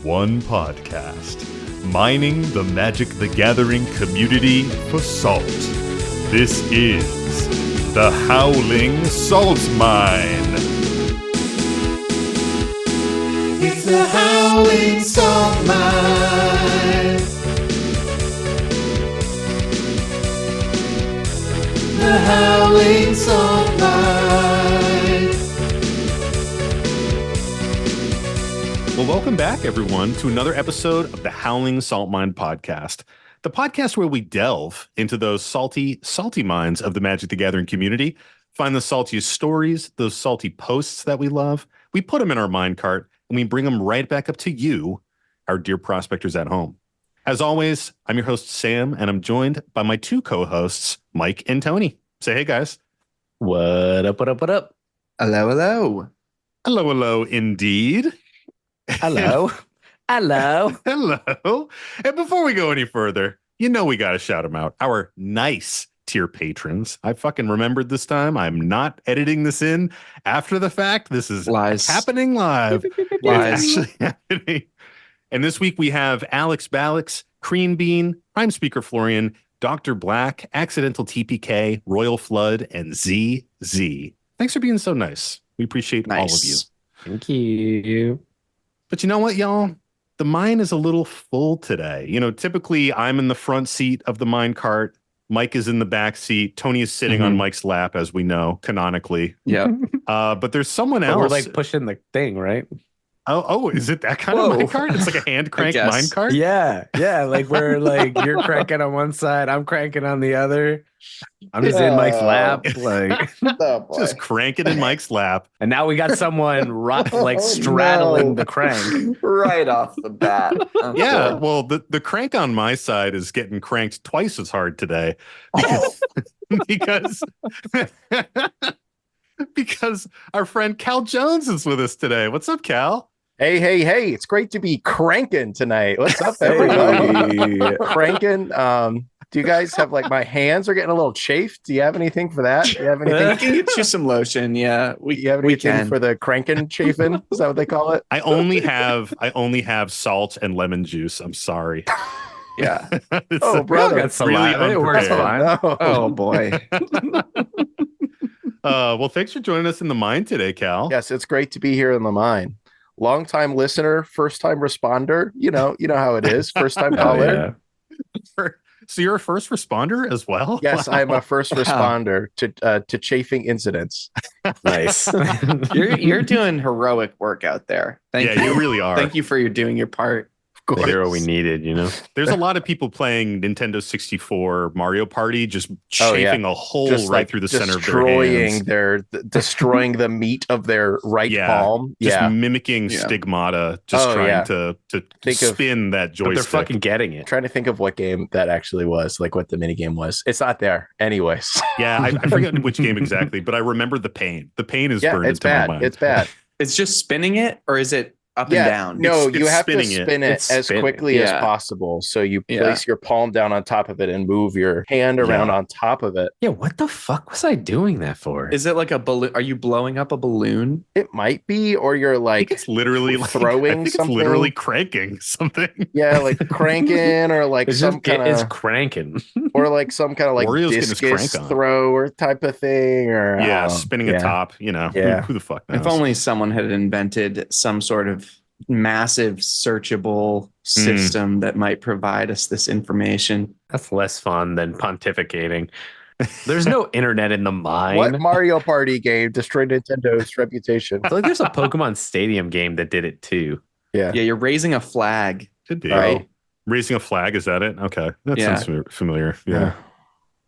one podcast, mining the Magic the Gathering community for salt. This is the Howling Salt Mine. It's the Howling Salt Mine. The Howling Salt Mine. Well, welcome back, everyone, to another episode of the Howling Salt Mine podcast, the podcast where we delve into those salty mines of the Magic the Gathering community, find the saltiest stories, those salty posts that we love. We put them in our mine cart, and we bring them right back up to you, our dear prospectors at home. As always, I'm your host, Sam, and I'm joined by my two co-hosts, Mike and Tony. Say hey, guys. What up? Hello, hello. Hello, indeed. Hello. Hello. And before we go any further, you know we got to shout them out. Our nice tier patrons. I fucking remembered this time. I'm not editing this in after the fact. This is happening live. Lies. It's actually happening. And this week we have Alex Balix, Cream Bean, Prime Speaker Florian, Dr. Black, Accidental TPK, Royal Flood, and ZZ. Thanks for being so nice. We appreciate all of you. Thank you. But you know what, y'all? The mine is a little full today. You know, typically I'm in the front seat of the mine cart. Mike is in the back seat. Tony is sitting on Mike's lap, as we know, canonically. Yeah. But there's someone else. We're like pushing the thing, right? Oh, is it that kind of mine cart? It's like a hand crank mine cart? Yeah. Like we're like, you're cranking on one side, I'm cranking on the other. I'm just in Mike's lap, like just cranking in Mike's lap. And now we got someone straddling the crank Right off the bat. Yeah, well, the crank on my side is getting cranked twice as hard today because because our friend Cal Jones is with us today. What's up, Cal? Hey, it's great to be cranking tonight. What's up, everybody? Cranking. Do you guys have, like, my hands are getting a little chafed? Do you have anything for that? Do you have anything? I can get you some lotion. Yeah, You have anything for the cranking chafing? Is that what they call it? I only have salt and lemon juice. I'm sorry. Yeah. Oh, brother. That's really it works unprepared. fine. Oh boy. Well, thanks for joining us in the mine today, Cal. Yes, it's great to be here in the mine. Long-time listener, first-time responder. You know how it is. First-time caller. So you're a first responder as well? Yes, Wow. I'm a first responder to chafing incidents. Nice. You're doing heroic work out there. Thank you. You really are. Thank you for doing your part. The hero we needed, you know. There's a lot of people playing Nintendo 64 Mario Party, just chafing a hole Just right like through the center of their hands. destroying the meat of their right palm. Just mimicking stigmata, just trying to spin that joystick. But they're fucking getting it. Trying to think of what game that actually was, like what the mini game was. It's not there. Anyways. Yeah, I forget which game exactly, but I remember the pain. The pain is burned into my mind. It's bad. It's just spinning it, or is it up and down? No, It's you have to spinning spin it as quickly as possible. So you place your palm down on top of it and move your hand around on top of it. Yeah, what the fuck was I doing that for? Is it like a balloon? Are you blowing up a balloon? It might be, or you're like It's literally throwing it's something. literally cranking something. Yeah, like cranking, or like It's some kind it's of, cranking. or like some kind of like Oreo's getting his discus crank on. throw or type of thing, or Spinning a top. You know, Yeah. who the fuck knows? If only someone had invented some sort of massive searchable system that might provide us this information. That's less fun than pontificating. There's no internet in the mine. What Mario Party game destroyed Nintendo's reputation? I feel like there's a Pokemon Stadium game that did it too. Yeah. Yeah, you're raising a flag. Could be. Right. Raising a flag, is that it? Okay. That Yeah. sounds familiar. Yeah.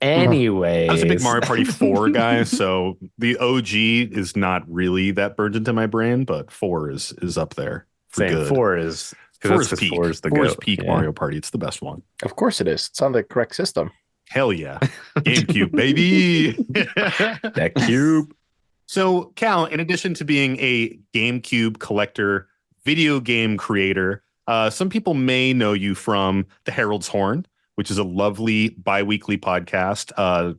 Anyway, I was a big Mario Party 4 guy, so the OG is not really that burned into my brain, but 4 is up there. For Saying good. 4 is peak. Four is the 4 is goat. peak Yeah. Mario Party. It's the best one. Of course it is. It's on the correct system. Hell yeah. GameCube, baby. That cube. So, Cal, in addition to being a GameCube collector, video game creator, some people may know you from the Herald's Horn, which is a lovely bi-weekly podcast,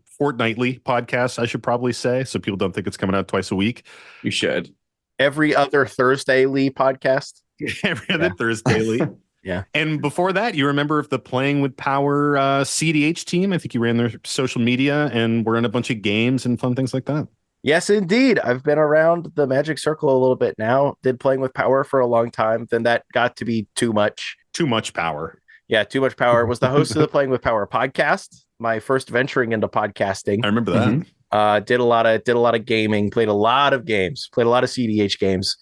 fortnightly podcast, I should probably say, so people don't think it's coming out twice a week. You should. Every other Thursday Lee podcast. Every other Thursday. Yeah. And before that, you remember the Playing with Power cEDH team? I think you ran their social media and were in a bunch of games and fun things like that. Yes, indeed. I've been around the Magic Circle a little bit now. Did Playing with Power for a long time. Then that got to be too much. Too much power. Yeah, too much power. Was the host of the Playing with Power podcast. My first venturing into podcasting. I remember that. Did a lot of gaming. Played a lot of games. Played a lot of cEDH games.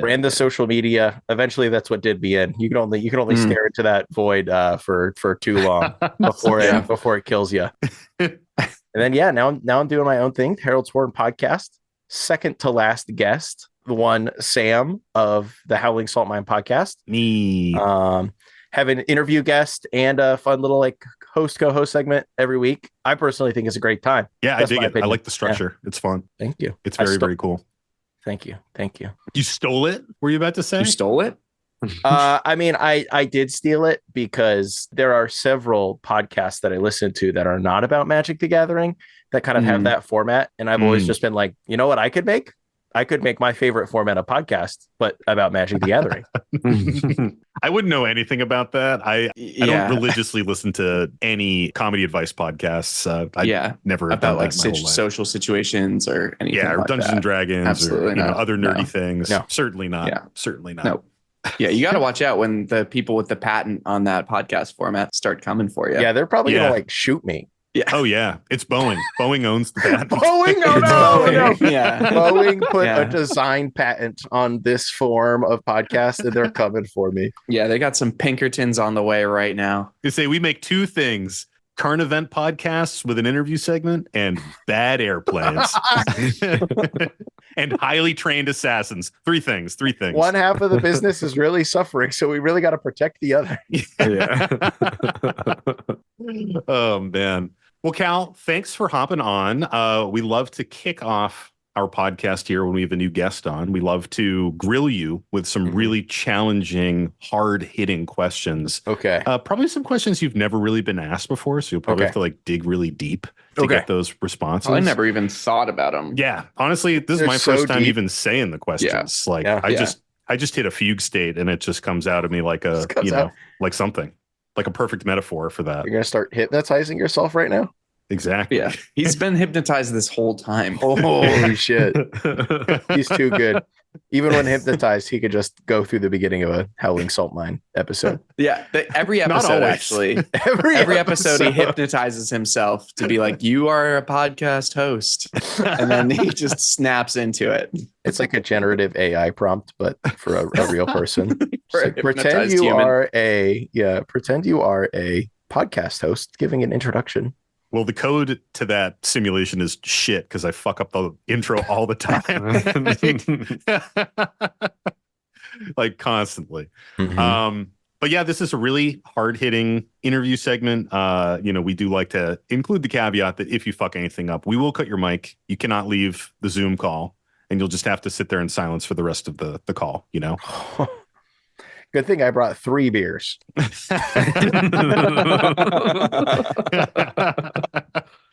Ran the social media. Eventually, that's what did me in. You can only stare into that void for too long before it kills you. And then now I'm doing my own thing. Herald Sworn podcast. Second to last guest, the one Sam of the Howling Salt Mine podcast. Me. Have an interview guest and a fun little like co-host segment every week. I personally think it's a great time. Yeah, That's I dig my it. opinion. I like the structure. It's fun. Thank you. It's very cool. Thank you. You stole it? Were you about to say? You stole it? I mean, I did steal it because there are several podcasts that I listen to that are not about Magic the Gathering that kind of have that format. And I've always just been like, you know what I could make? I could make my favorite format of podcast, but about Magic the Gathering. I wouldn't know anything about that. I don't religiously listen to any comedy advice podcasts. I never have about done like that my whole life. social situations or anything. Yeah, or like Dungeons that. and Dragons, Absolutely or not. other nerdy No. things. No. Certainly not. Yeah. Certainly not. No. Yeah, you got to watch out when the people with the patent on that podcast format start coming for you. Yeah, they're probably Yeah. gonna like shoot me. Yeah. Oh yeah, it's Boeing. Boeing owns the patent. Boeing, oh It's no, Boeing. no. Yeah. Boeing put Yeah. a design patent on this form of podcast, and they're coming for me. Yeah, they got some Pinkertons on the way right now. They say we make two things: current event podcasts with an interview segment and bad airplanes. And highly trained assassins. Three things. One half of the business is really suffering, so we really got to protect the other. Oh man. Well, Cal, thanks for hopping on. We love to kick off our podcast here when we have a new guest on. We love to grill you with some really challenging, hard-hitting questions. Okay. Probably some questions you've never really been asked before, so you'll probably have to like dig really deep to get those responses. I never even thought about them. Yeah, honestly, this They're is my so first time deep. even saying the questions. Like Yeah. I just hit a fugue state and it just comes out of me like a, Just comes you know, out. like something, like a perfect metaphor for that. You're gonna start hypnotizing yourself right now? Exactly. Yeah, he's been hypnotized this whole time. Holy shit. He's too good. Even when hypnotized, he could just go through the beginning of a Howling Salt Mine episode. Yeah, every Not episode always. actually. Every Episode he hypnotizes himself to be like, "You are a podcast host," and then he just snaps into it. It's like a generative AI prompt, but for a real person. For a It's like, pretend hypnotized you human. are a podcast host giving an introduction. Well, the code to that simulation is shit because I fuck up the intro all the time. Like constantly. But yeah, this is a really hard-hitting interview segment. We do like to include the caveat that if you fuck anything up, we will cut your mic. You cannot leave the Zoom call, and you'll just have to sit there in silence for the rest of the call, you know? Good thing I brought 3 beers.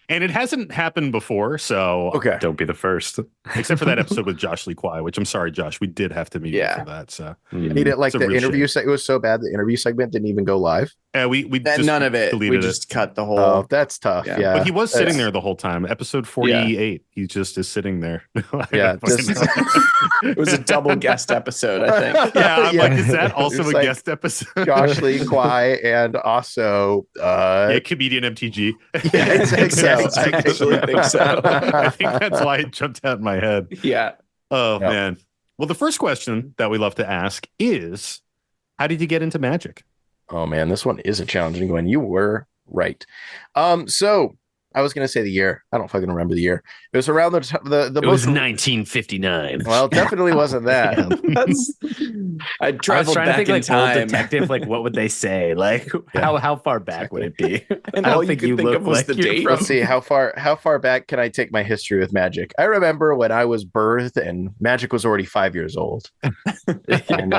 And it hasn't happened before, so Okay. Don't be the first. except for that episode with Josh Lee Kwai, which I'm sorry, Josh, we did have to mute you Yeah. for that. So He didn't like It's a the real interview. It was so bad. The interview segment didn't even go live. we just None of it. deleted We it. just cut the whole. Oh, that's tough. Yeah. Yeah. But he was sitting That's- there the whole time. Episode 48, he just is sitting there. Yeah, just- It was a double guest episode, I think. yeah, I'm Yeah. like, is that also It's a like guest episode? Josh Lee Kwai and also Yeah, comedian MTG. yeah, I think so. Yes, I actually think so. I think that's why it jumped out in my head. Yeah. Oh, Yep. man. Well, the first question that we love to ask is, how did you get into Magic? Oh man, this one is a challenging one. You were right. So I was gonna say the year. I don't fucking remember the year. It was around the It was 1959. well, it definitely wasn't that. That's. I I was traveled trying to back think in like old time. detective, like what would they say? Like how far back would it be? And I all don't you think could you think look of was like the you're date. from- Let's see how far back can I take my history with Magic? I remember when I was birthed and Magic was already 5 years old. And,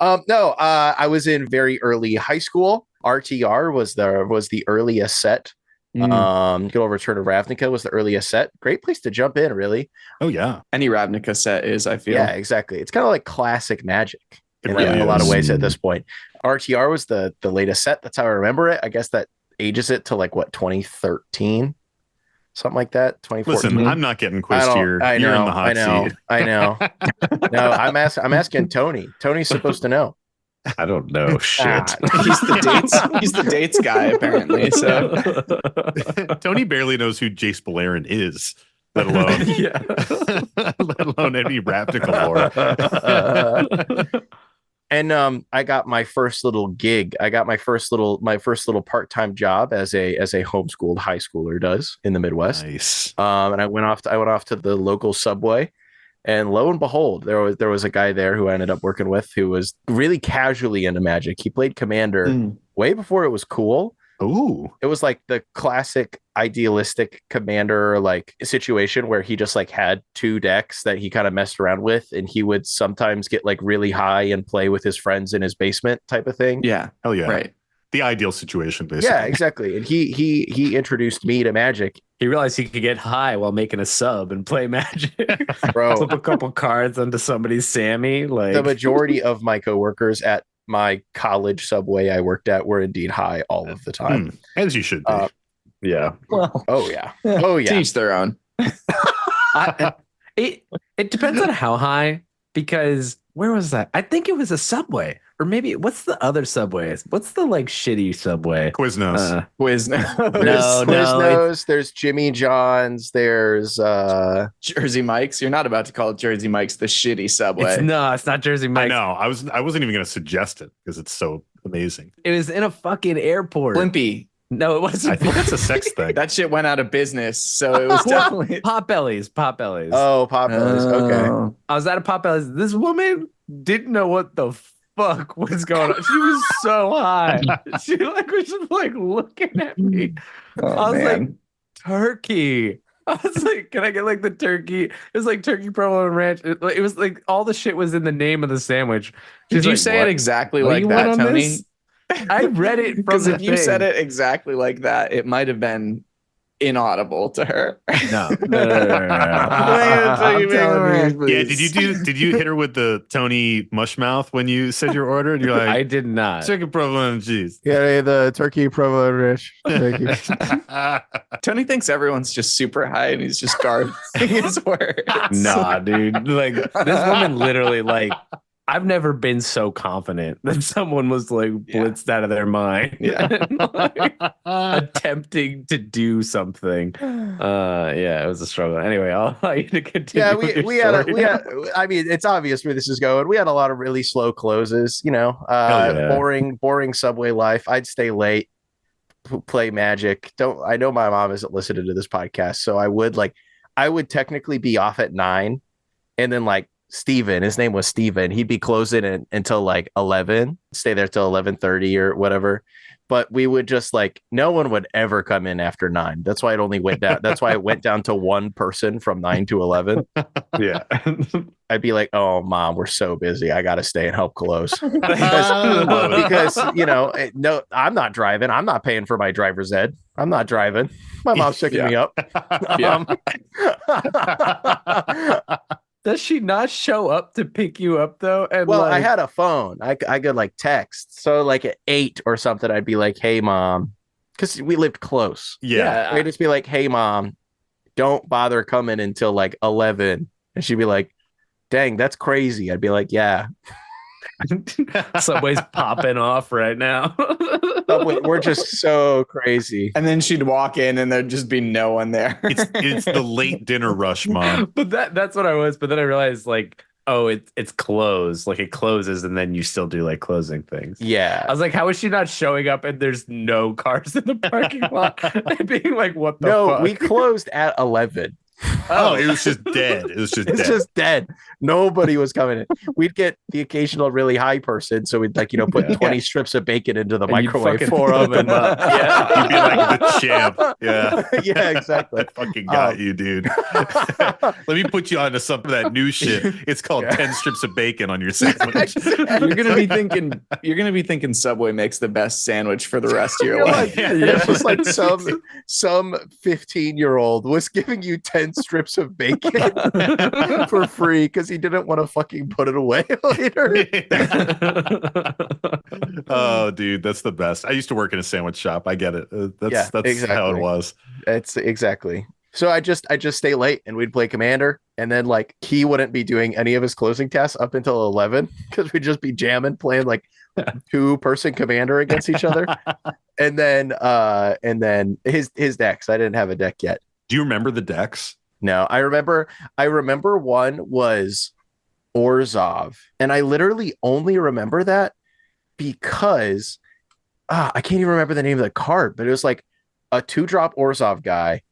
I was in very early high school. RTR was the earliest set Good old Return of Ravnica was the earliest set. Great place to jump in, really. Oh yeah, Any Ravnica set is, I feel. Yeah, exactly. It's kind of like classic Magic it in really a lot of is. ways at this point. RTR was the latest set. That's how I remember it. I guess that ages it to like what, 2013, something like that. 2014. Listen, I'm not getting quizzed here. I You're know. in the hot seat. I know. No, I'm asking Tony. Tony's supposed to know. I don't know shit. He's the dates. He's the dates guy apparently. So Tony barely knows who Jace Beleren is, let alone let alone any Ravnica lore. And I got my first little gig. I got my first little part-time job as a homeschooled high schooler does in the Midwest. Nice. And I went off to the local Subway, and lo and behold, there was a guy there who I ended up working with who was really casually into Magic. He played Commander way before it was cool. Ooh. It was like the classic idealistic Commander like situation where he just like had 2 decks that he kind of messed around with, and he would sometimes get like really high and play with his friends in his basement type of thing. yeah, Hell yeah. right. The ideal situation, basically. Yeah, exactly. And he introduced me to Magic. He realized he could get high while making a sub and play Magic. Bro. Flip a couple cards onto somebody's Sammy. Like The majority of my coworkers at my college Subway I worked at were indeed high all of the time. As you should be. yeah. Well, Oh yeah. Oh to yeah. each their own. It depends on how high, because where was that? I think it was a Subway, or maybe what's the other Subway? What's the like shitty Subway? Quiznos. Quiznos. No, Quiznos, there's Jimmy John's, there's Jersey Mike's. You're not about to call Jersey Mike's the shitty Subway. It's not Jersey I Mike's. know. I wasn't even going to suggest it because it's so amazing. It was in a fucking airport. Blimpie. No, it wasn't. I think that's a sex thing. That shit went out of business, so it was definitely. Potbellies. oh Potbellies. Okay. I was at a Potbellies. This woman didn't know what the fuck was going on. She was so high. She like was just like looking at me. Oh, I was man. like, turkey. I was like, can I get like the turkey? It was like turkey provolone ranch. It was like all the shit was in the name of the sandwich. Did She's you like, say "What? it exactly What do like you want that, on Tony? this?" I read it from Because the if you said thing. it exactly like that, it might have been inaudible to her. No. I'm telling you, Yeah, please. did you hit her with the Tony Mushmouth when you said your order? And you're like, I did not. chicken provolone and cheese. Yeah, the turkey provolone ranch. Thank you. Tony thinks everyone's just super high and he's just garbling his words. Nah, dude. Like this woman literally like I've never been so confident that someone was like blitzed out of their mind. Yeah. Like, attempting to do something. Yeah, it was a struggle. Anyway, I'll allow you to continue. Yeah, with your we had story. I mean, it's obvious where this is going. We had a lot of really slow closes, yeah. boring Subway life. I'd stay late, play Magic. I know my mom isn't listening to this podcast, so I would technically be off at 9, and then like Steven, his name was Steven, he'd be closing until like 11, stay there till 11:30 or whatever. But we would just like, no one would ever come in after 9. That's why it only went down. That's why it went down to one person from 9 to 11. Yeah. I'd be like, oh, mom, we're so busy. I got to stay and help close. because no, I'm not driving. I'm not paying for my driver's ed. I'm not driving. My mom's picking me up. Yeah. Does she not show up to pick you up though? And Well, I like, had a phone. I could like text. So like at 8 or something, I'd be like, hey, mom, because we lived close. Yeah. I'd just be like, hey, mom, don't bother coming until like 11. And she'd be like, dang, that's crazy. I'd be like, yeah. Subway's popping off right now. We're just so crazy. And then she'd walk in and there'd just be no one there. It's the late dinner rush, mom. But that's what I was. But then I realized like, oh, it's closed. Like it closes and then you still do like closing things. Yeah. I was like, how is she not showing up and there's no cars in the parking lot? And being like, what the fuck? We closed at 11. Oh, it was just dead. It was just It's dead. just dead. Nobody was coming in. We'd get the occasional really high person, so we'd like put 20 strips of bacon into the And you'd microwave fucking for them, and You'd be like the champ. Yeah. yeah, exactly. I fucking got you, dude. Let me put you onto some of that new shit. It's called 10 strips of bacon on your sandwich. You're gonna be thinking Subway makes the best sandwich for the rest of your You're life. like, and it's just like some 15-year-old was giving you 10 strips of bacon for free because he didn't want to fucking put it away later. Oh, dude, that's the best. I used to work in a sandwich shop. I get it. That's how exactly. it was. It's exactly. So I just stay late and we'd play Commander, and then like he wouldn't be doing any of his closing tasks up until 11 because we'd just be jamming, playing like 2-person Commander against each other. And then his decks. I didn't have a deck yet. Do you remember the decks? No, I remember one was Orzhov, and I literally only remember that because I can't even remember the name of the card, but it was like a 2-drop Orzhov guy,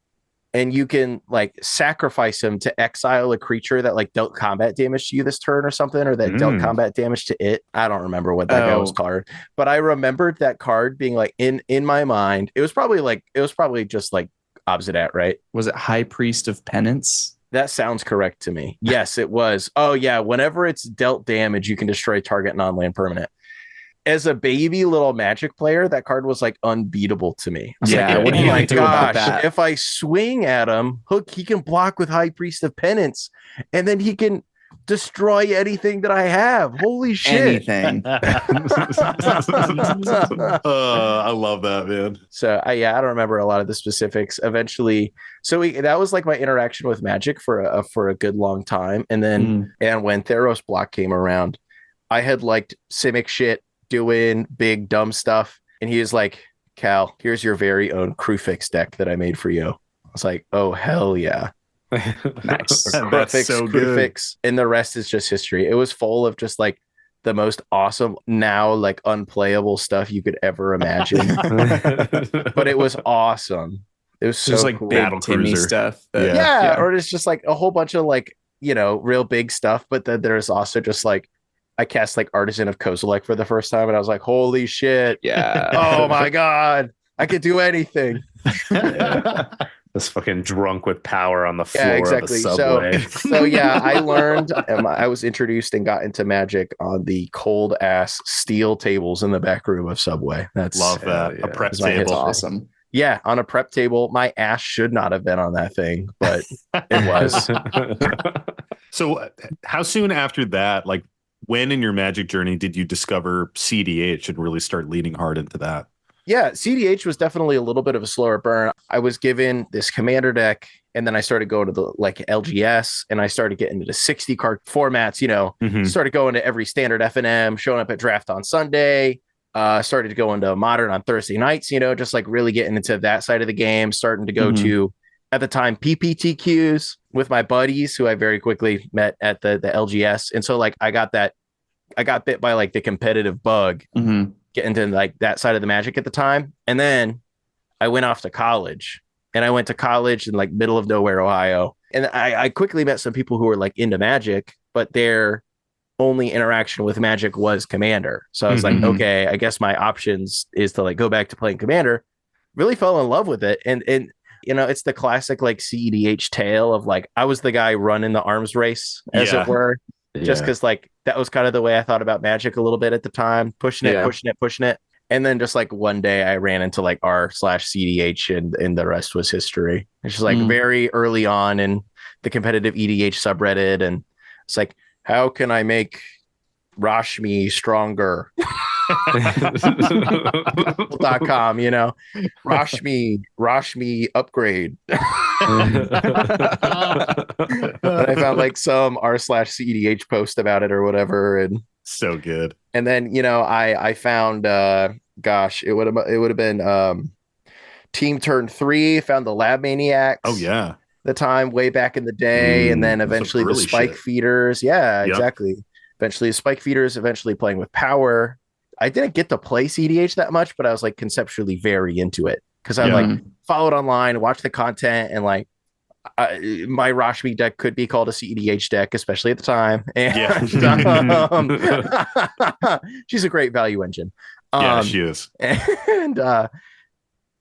and you can like sacrifice him to exile a creature that like dealt combat damage to you this turn or something, or that dealt combat damage to it. I don't remember what that guy was called, but I remembered that card being like in my mind. It was probably just like Obsidat, right? Was it High Priest of Penance? That sounds correct to me. Yes, it was. Oh yeah, whenever it's dealt damage, you can destroy target non-land permanent. As a baby little Magic player, that card was like unbeatable to me. Yeah, what do you do about that? If I swing at him, he can block with High Priest of Penance, and then he can destroy anything that I have. Holy shit. Anything. I love that, man. So I don't remember a lot of the specifics. Eventually, that was like my interaction with Magic for a good long time. And then and when Theros block came around, I had liked Simic shit, doing big dumb stuff, and he was like, Cal, here's your very own Crufix deck that I made for you. I was like, oh hell yeah. Nice. That's so good. Crufix, and the rest is just history. It was full of just like the most awesome, now like unplayable stuff you could ever imagine. But it was awesome. It was so Just like cool. big Timmy stuff. Yeah, or it's just like a whole bunch of like, real big stuff, but then there's also just like I cast like Artisan of Kozilek for the first time, and I was like, holy shit. Yeah. Oh my God. I could do anything. This fucking drunk with power on the floor exactly. of the subway. So yeah, I learned, I was introduced and got into Magic on the cold ass steel tables in the back room of Subway. Love that. yeah. A prep That's my table. hit. Awesome. Yeah, on a prep table. My ass should not have been on that thing, but it was. So how soon after that, like when in your Magic journey did you discover cEDH and really start leaning hard into that? Yeah, cEDH was definitely a little bit of a slower burn. I was given this commander deck, and then I started going to the like LGS, and I started getting into the 60 card formats, started going to every standard FNM, showing up at draft on Sunday, started to go into modern on Thursday nights, just like really getting into that side of the game, starting to go to, at the time, PPTQs with my buddies who I very quickly met at the LGS. And so like I got bit by like the competitive bug. Getting into like that side of the Magic at the time. And then I went off to college, and I went to college in like middle of nowhere, Ohio. And I quickly met some people who were like into Magic, but their only interaction with Magic was Commander. So I was like, okay, I guess my options is to like go back to playing Commander. Really fell in love with it. And it's the classic like cEDH tale of like, I was the guy running the arms race, as it were. Just because like that was kind of the way I thought about Magic a little bit at the time, pushing it. And then just like one day I ran into like r/cEDH and the rest was history. It's just like very early on in the competitive EDH subreddit. And it's like, how can I make Rashmi stronger? .com, Rashmi upgrade. And I found like some r/cEDH post about it or whatever, and so good. And then I found it would have been Team Turn 3, found the Lab Maniacs. Oh yeah, the time way back in the day, and then eventually the Spike Feeders. Yeah, exactly. Eventually the Spike Feeders. Eventually playing with Power. I didn't get to play cEDH that much, but I was like conceptually very into it because I like followed online, watched the content, and like my Rashmi deck could be called a CEDH deck, especially at the time. And, she's a great value engine. Yeah, she is. And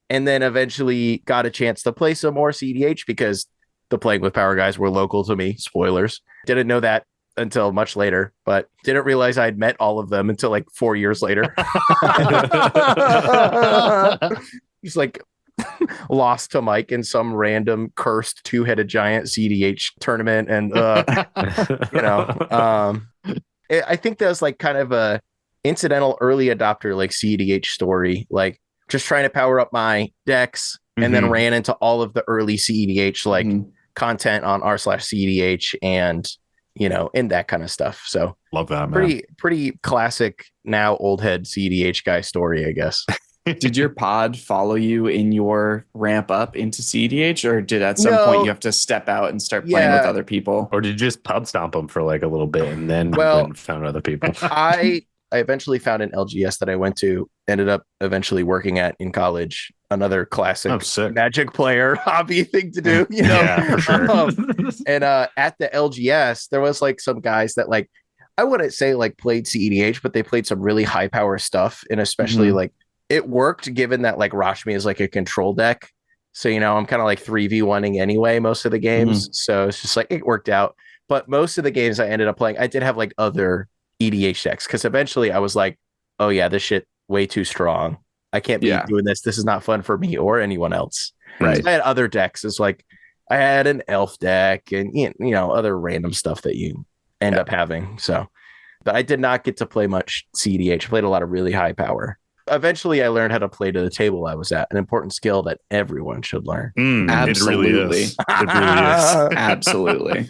then eventually got a chance to play some more CEDH because the Playing with Power guys were local to me. Spoilers. Didn't know that until much later, but didn't realize I'd met all of them until like 4 years later. He's like lost to Mike in some random cursed 2-headed giant CEDH tournament. And, I think that was like kind of a incidental early adopter, like CEDH story, like just trying to power up my decks and then ran into all of the early CEDH, like content on r/CEDH and, in that kind of stuff. So love that, man. Pretty classic now old head CEDH guy story, I guess. Did your pod follow you in your ramp up into CEDH, or did at some point you have to step out and start playing with other people? Or did you just pub stomp them for like a little bit and then found other people? I eventually found an LGS that I went to, ended up eventually working at in college. Another classic Magic player hobby thing to do, Yeah, for sure. And at the LGS, there was like some guys that like, I wouldn't say like played CEDH, but they played some really high power stuff. And especially like it worked given that like Rashmi is like a control deck. So, I'm kind of like 3v1ing anyway, most of the games. So it's just like, it worked out. But most of the games I ended up playing, I did have like other EDH decks because eventually I was like, oh yeah, this shit way too strong. I can't be doing this. This is not fun for me or anyone else. Right. So I had other decks. It's like I had an elf deck and other random stuff that you end up having. So, but I did not get to play much CEDH. I played a lot of really high power. Eventually, I learned how to play to the table I was at. An important skill that everyone should learn. Absolutely. It really is. It really is. Absolutely.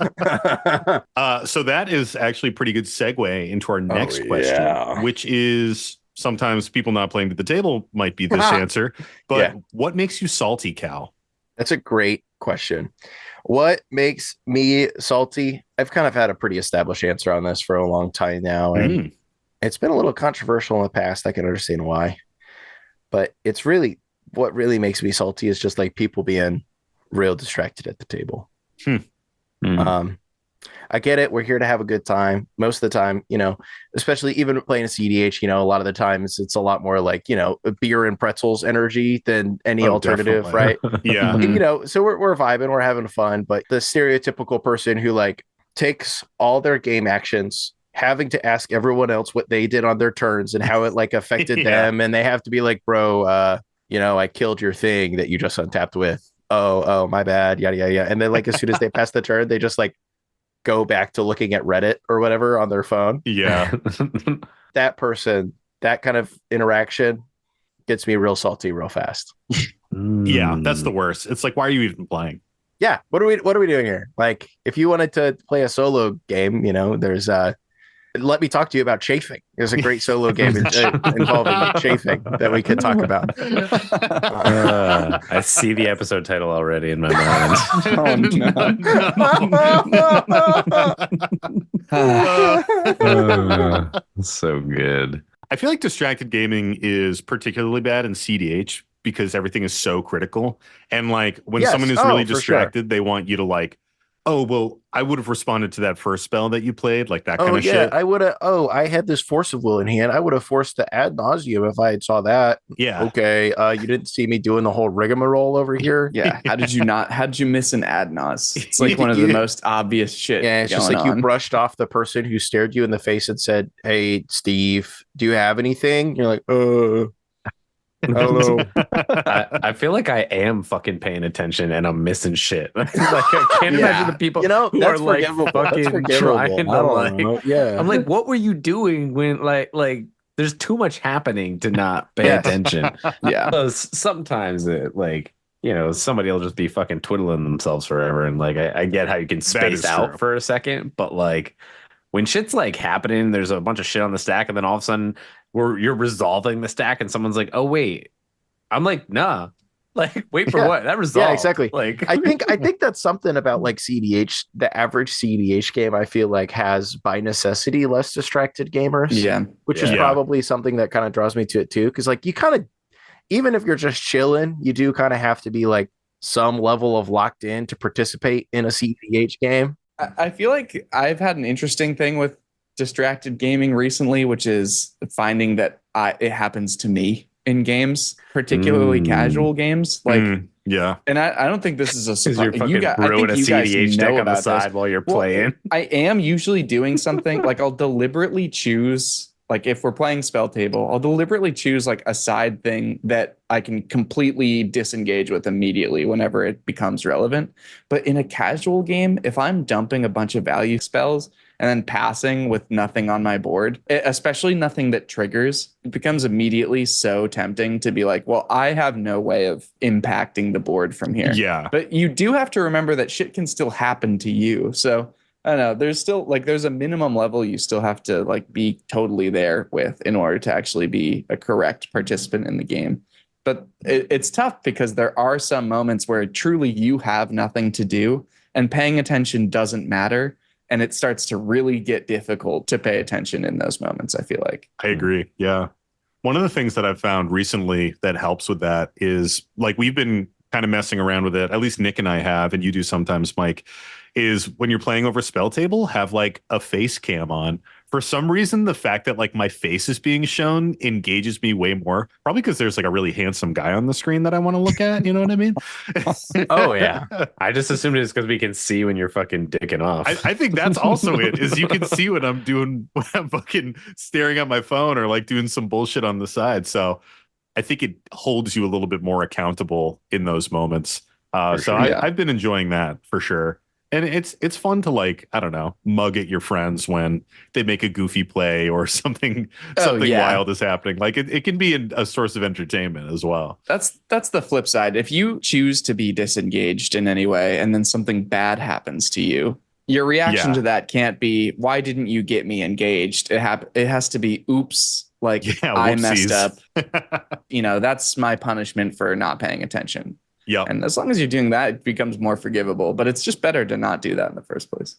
So that is actually a pretty good segue into our next question, which is sometimes people not playing to the table might be this answer. But what makes you salty, Cal? That's a great question. What makes me salty? I've kind of had a pretty established answer on this for a long time now. And it's been a little controversial in the past. I can understand why, but it's really what really makes me salty is just like people being real distracted at the table. I get it. We're here to have a good time. Most of the time, especially even playing a CEDH, a lot of the times it's a lot more like, beer and pretzels energy than any alternative. Definitely. Right. So we're vibing, we're having fun, but the stereotypical person who like takes all their game actions, having to ask everyone else what they did on their turns and how it like affected them. And they have to be like, bro, I killed your thing that you just untapped with. Oh, my bad. Yada, yada, yada. And then like, as soon as they pass the turn, they just like go back to looking at Reddit or whatever on their phone. Yeah. That person, that kind of interaction gets me real salty real fast. Yeah. That's the worst. It's like, why are you even playing? Yeah. What are we doing here? Like if you wanted to play a solo game, there's let me talk to you about chaffing. There's a great solo game involving chaffing that we could talk about. I see the episode title already in my mind. So good. I feel like distracted gaming is particularly bad in CDH because everything is so critical. And like when someone is really distracted, they want you to like, oh, well, I would have responded to that first spell that you played, like that kind of shit. I would have. Oh, I had this Force of Will in hand. I would have forced to ad nauseum if I had saw that. Yeah. Okay. You didn't see me doing the whole rigmarole over here. Yeah. How did you miss an ad nos? It's like one of the most obvious shit. Yeah. It's just like you brushed off the person who stared you in the face and said, "Hey, Steve, do you have anything?" You're like, hello. I feel like I am fucking paying attention and I'm missing shit. Like I can't imagine the people who are like fucking trying to like. I'm like, what were you doing when like there's too much happening to not pay attention. Yeah. So sometimes it like somebody will just be fucking twiddling themselves forever, and like I get how you can space out for a second, but like when shit's like happening, there's a bunch of shit on the stack, and then all of a sudden you're resolving the stack, and someone's like, "Oh wait," I'm like, "Nah." Like, wait for what? That resolved. Yeah, exactly. Like, I think that's something about like CDH. The average CDH game, I feel like, has by necessity less distracted gamers. Yeah, which is probably something that kind of draws me to it too. Because like you kind of, even if you're just chilling, you do kind of have to be like some level of locked in to participate in a CEDH game. I feel like I've had an interesting thing with distracted gaming recently, which is finding that it happens to me in games, particularly casual games. Like, yeah. And I don't think this is a surprise. You guys, I think you guys deck know on the about side this. while you're playing. I am usually doing something like I'll deliberately choose, like if we're playing Spell Table, I'll deliberately choose like a side thing that I can completely disengage with immediately whenever it becomes relevant. But in a casual game, if I'm dumping a bunch of value spells and then passing with nothing on my board, especially nothing that triggers, it becomes immediately so tempting to be like, well, I have no way of impacting the board from here. Yeah. But you do have to remember that shit can still happen to you. So I don't know, there's still like, there's a minimum level you still have to like be totally there with in order to actually be a correct participant in the game. But it's tough because there are some moments where truly you have nothing to do and paying attention doesn't matter. And it starts to really get difficult to pay attention in those moments, I feel like. I agree. Yeah. One of the things that I've found recently that helps with that is like we've been kind of messing around with it, at least Nick and I have, and you do sometimes, Mike, is when you're playing over Spell Table, have like a face cam on. For some reason, the fact that like my face is being shown engages me way more. Probably because there's like a really handsome guy on the screen that I want to look at. You know what I mean? Oh yeah. I just assumed it's because we can see when you're fucking dicking off. I think that's also it. Is you can see when I'm doing, when I'm fucking staring at my phone or like doing some bullshit on the side. So I think it holds you a little bit more accountable in those moments. I've been enjoying that for sure. And it's fun to like, I don't know, mug at your friends when they make a goofy play or something wild is happening. Like it can be a source of entertainment as well. That's the flip side. If you choose to be disengaged in any way and then something bad happens to you, your reaction to that can't be, why didn't you get me engaged? It has to be, oops, like I messed up. That's my punishment for not paying attention. Yeah. And as long as you're doing that, it becomes more forgivable. But it's just better to not do that in the first place.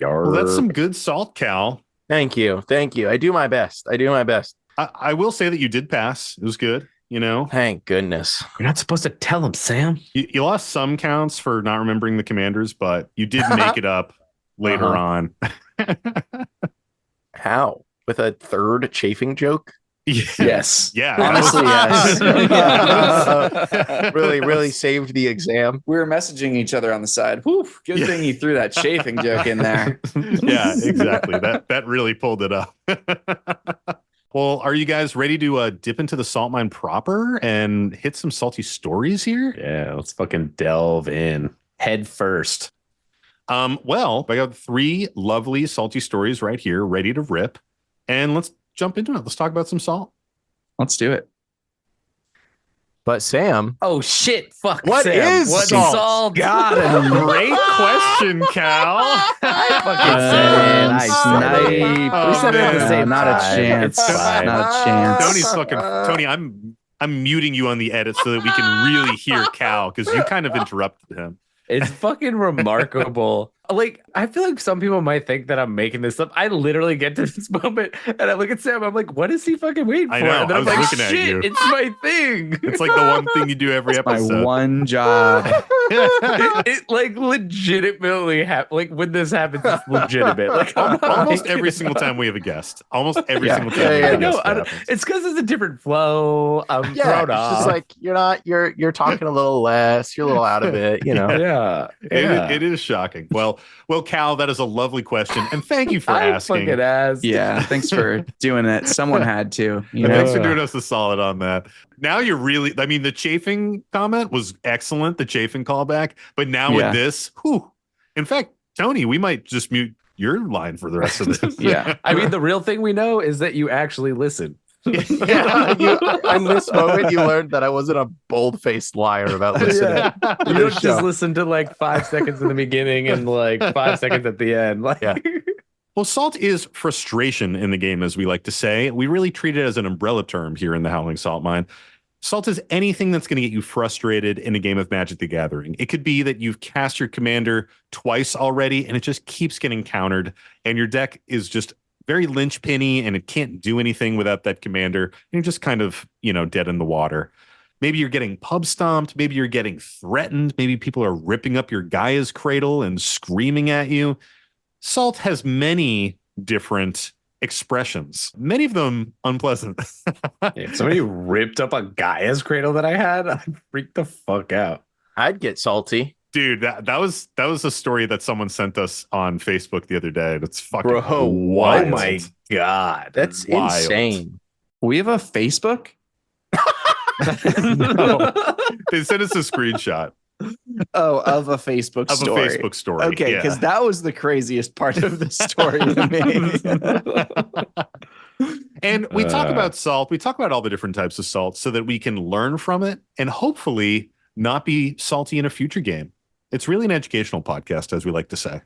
Well, that's some good salt, Cal. Thank you. I do my best. I will say that you did pass. It was good. Thank goodness. You're not supposed to tell him, Sam. You lost some counts for not remembering the commanders, but you did make it up later on. How? With a third chafing joke? Yes. Yeah. Honestly, yes. Really saved the exam. We were messaging each other on the side. Whew, good thing you threw that chafing joke in there. Yeah, exactly. That really pulled it up. Well, are you guys ready to dip into the salt mine proper and hit some salty stories here? Yeah, let's fucking delve in head first. Well, I got 3 lovely salty stories right here, ready to rip. And let's jump into it. Let's talk about some salt. Let's do it. But Sam, oh shit! Fuck. What Sam. is What's salt? God, a great question, Cal. I snipe. We said it at the same Not a time. chance. It's fine. Not a chance. Tony's fucking Tony. I'm muting you on the edit so that we can really hear Cal because you kind of interrupted him. It's fucking remarkable. Like, I feel like some people might think that I'm making this up. I literally get to this moment and I look at Sam. I'm like, what is he fucking waiting for? I know, And then I I'm was like, looking at shit, you. it's my thing. It's like the one thing you do every episode. My one job. it like legitimately like when this happens, it's legitimate. Like Almost every single time we have a guest. Almost every single time we have a guest. I don't, it's because it's a different flow. I'm thrown it's off. just like you're talking a little less, you're a little out of it, Yeah. It is shocking. Well, Cal, that is a lovely question, and thank you for asking. Fucking ass. Yeah, thanks for doing it. Someone had to. Thanks for doing us a solid on that. Now you're really, I mean, the chafing comment was excellent, the chafing callback, but now with this, in fact, Tony, we might just mute your line for the rest of this. Yeah. I mean, the real thing we know is that you actually listen. in this moment, you learned that I wasn't a bold-faced liar about listening. Yeah. to You this don't show. just listen to like 5 seconds in the beginning and like 5 seconds at the end. Like, Well, salt is frustration in the game, as we like to say. We really treat it as an umbrella term here in the Howling Salt Mine. Salt is anything that's going to get you frustrated in a game of Magic the Gathering. It could be that you've cast your commander twice already, and it just keeps getting countered, and your deck is just very linchpinny, and it can't do anything without that commander. And you're just kind of, dead in the water. Maybe you're getting pub stomped. Maybe you're getting threatened. Maybe people are ripping up your Gaia's cradle and screaming at you. Salt has many different expressions, many of them unpleasant. If somebody ripped up a Gaia's cradle that I had, I'd freak the fuck out. I'd get salty. Dude, that was a story that someone sent us on Facebook the other day. That's fucking Bro, wild. Oh my God. That's Wild. insane. We have a Facebook? No. They sent us a screenshot Oh, of a Facebook of story. a Facebook story. Okay, because that was the craziest part of the story to me. And we talk about salt. We talk about all the different types of salt so that we can learn from it and hopefully not be salty in a future game. It's really an educational podcast, as we like to say.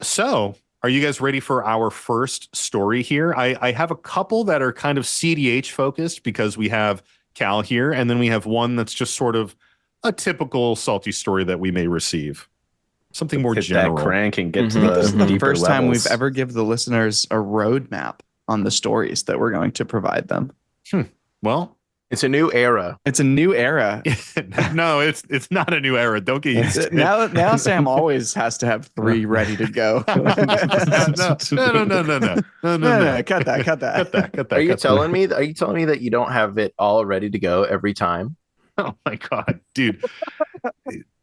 So, are you guys ready for our first story here? I have a couple that are kind of cEDH focused because we have Cal here, and then we have one that's just sort of a typical salty story that we may receive. Something more Hit general. that crank and get to This is the the deeper first time levels. we've ever given the listeners a roadmap on the stories that we're going to provide them. Well, It's a new era. It's a new era. no, it's not a new era. Don't get used to it. Now Sam always has to have 3 ready to go. No. Cut that. Are you telling me that you don't have it all ready to go every time? Oh my God, dude.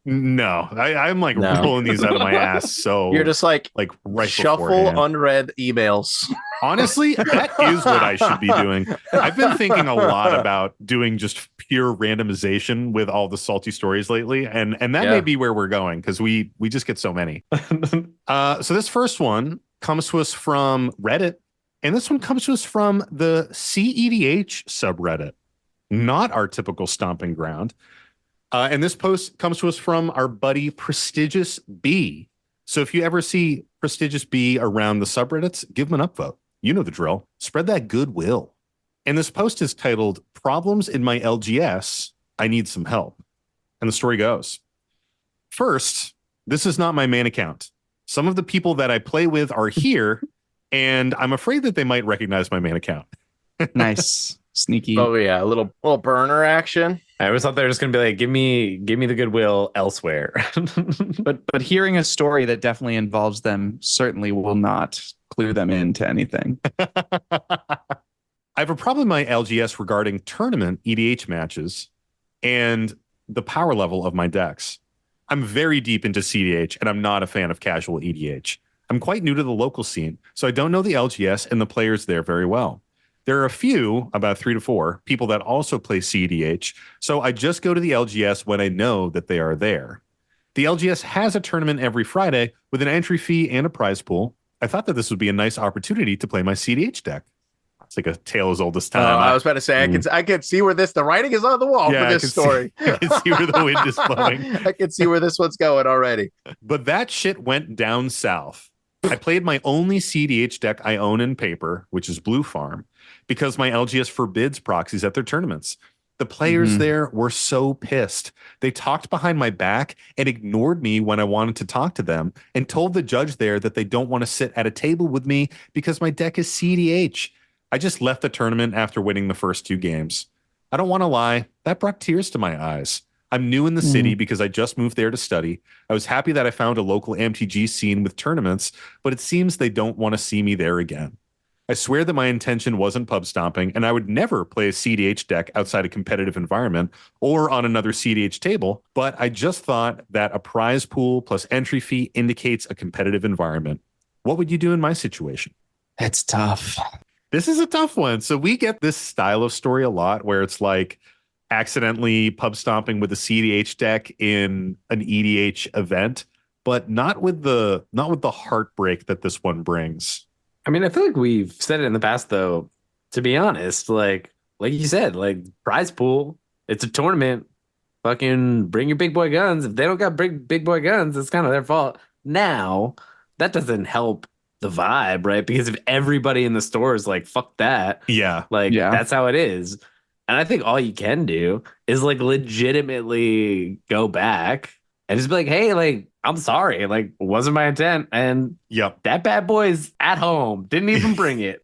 No, I'm like No. pulling these out of my ass. So You're just like right shuffle beforehand. unread emails. Honestly, that is what I should be doing. I've been thinking a lot about doing just pure randomization with all the salty stories lately, and that may be where we're going because we just get so many. So this first one comes to us from Reddit, and this one comes to us from the cEDH subreddit, not our typical stomping ground. And this post comes to us from our buddy Prestigious B. So if you ever see Prestigious B around the subreddits, give him an upvote. You know the drill. Spread that goodwill. And this post is titled Problems in My LGS. I Need Some Help. And the story goes, first, this is not my main account. Some of the people that I play with are here, and I'm afraid that they might recognize my main account. Nice. Sneaky. Oh yeah, a little burner action. I always thought they were just gonna be like, give me the goodwill elsewhere. But hearing a story that definitely involves them certainly will not clue them into anything. I have a problem in my LGS regarding tournament EDH matches and the power level of my decks. I'm very deep into cEDH, and I'm not a fan of casual EDH. I'm quite new to the local scene, so I don't know the LGS and the players there very well. There are a few, about 3 to 4, people that also play cEDH, so I just go to the LGS when I know that they are there. The LGS has a tournament every Friday with an entry fee and a prize pool. I thought that this would be a nice opportunity to play my cEDH deck. It's like a tale as old as time. I was about to say I could see where the writing is on the wall for this story. I can see where the wind is blowing. I can see where this one's going already. But that shit went down south. I played my only cEDH deck I own in paper, which is Blue Farm, because my LGS forbids proxies at their tournaments. The players there were so pissed. They talked behind my back and ignored me when I wanted to talk to them and told the judge there that they don't want to sit at a table with me because my deck is cEDH. I just left the tournament after winning the first 2 games. I don't want to lie. That brought tears to my eyes. I'm new in the city because I just moved there to study. I was happy that I found a local MTG scene with tournaments, but it seems they don't want to see me there again. I swear that my intention wasn't pub stomping, and I would never play a cEDH deck outside a competitive environment or on another cEDH table, but I just thought that a prize pool plus entry fee indicates a competitive environment. What would you do in my situation? It's tough. This is a tough one. So we get this style of story a lot where it's like accidentally pub stomping with a cEDH deck in an EDH event, but not with the heartbreak that this one brings. I mean, I feel like we've said it in the past, though. To be honest, like you said, like prize pool, it's a tournament. Fucking bring your big boy guns. If they don't got big boy guns, it's kind of their fault. Now, that doesn't help the vibe, right? Because if everybody in the store is like, fuck that, that's how it is. And I think all you can do is like legitimately go back and just be like, hey, like, I'm sorry, like, wasn't my intent. And that bad boy's at home, didn't even bring it.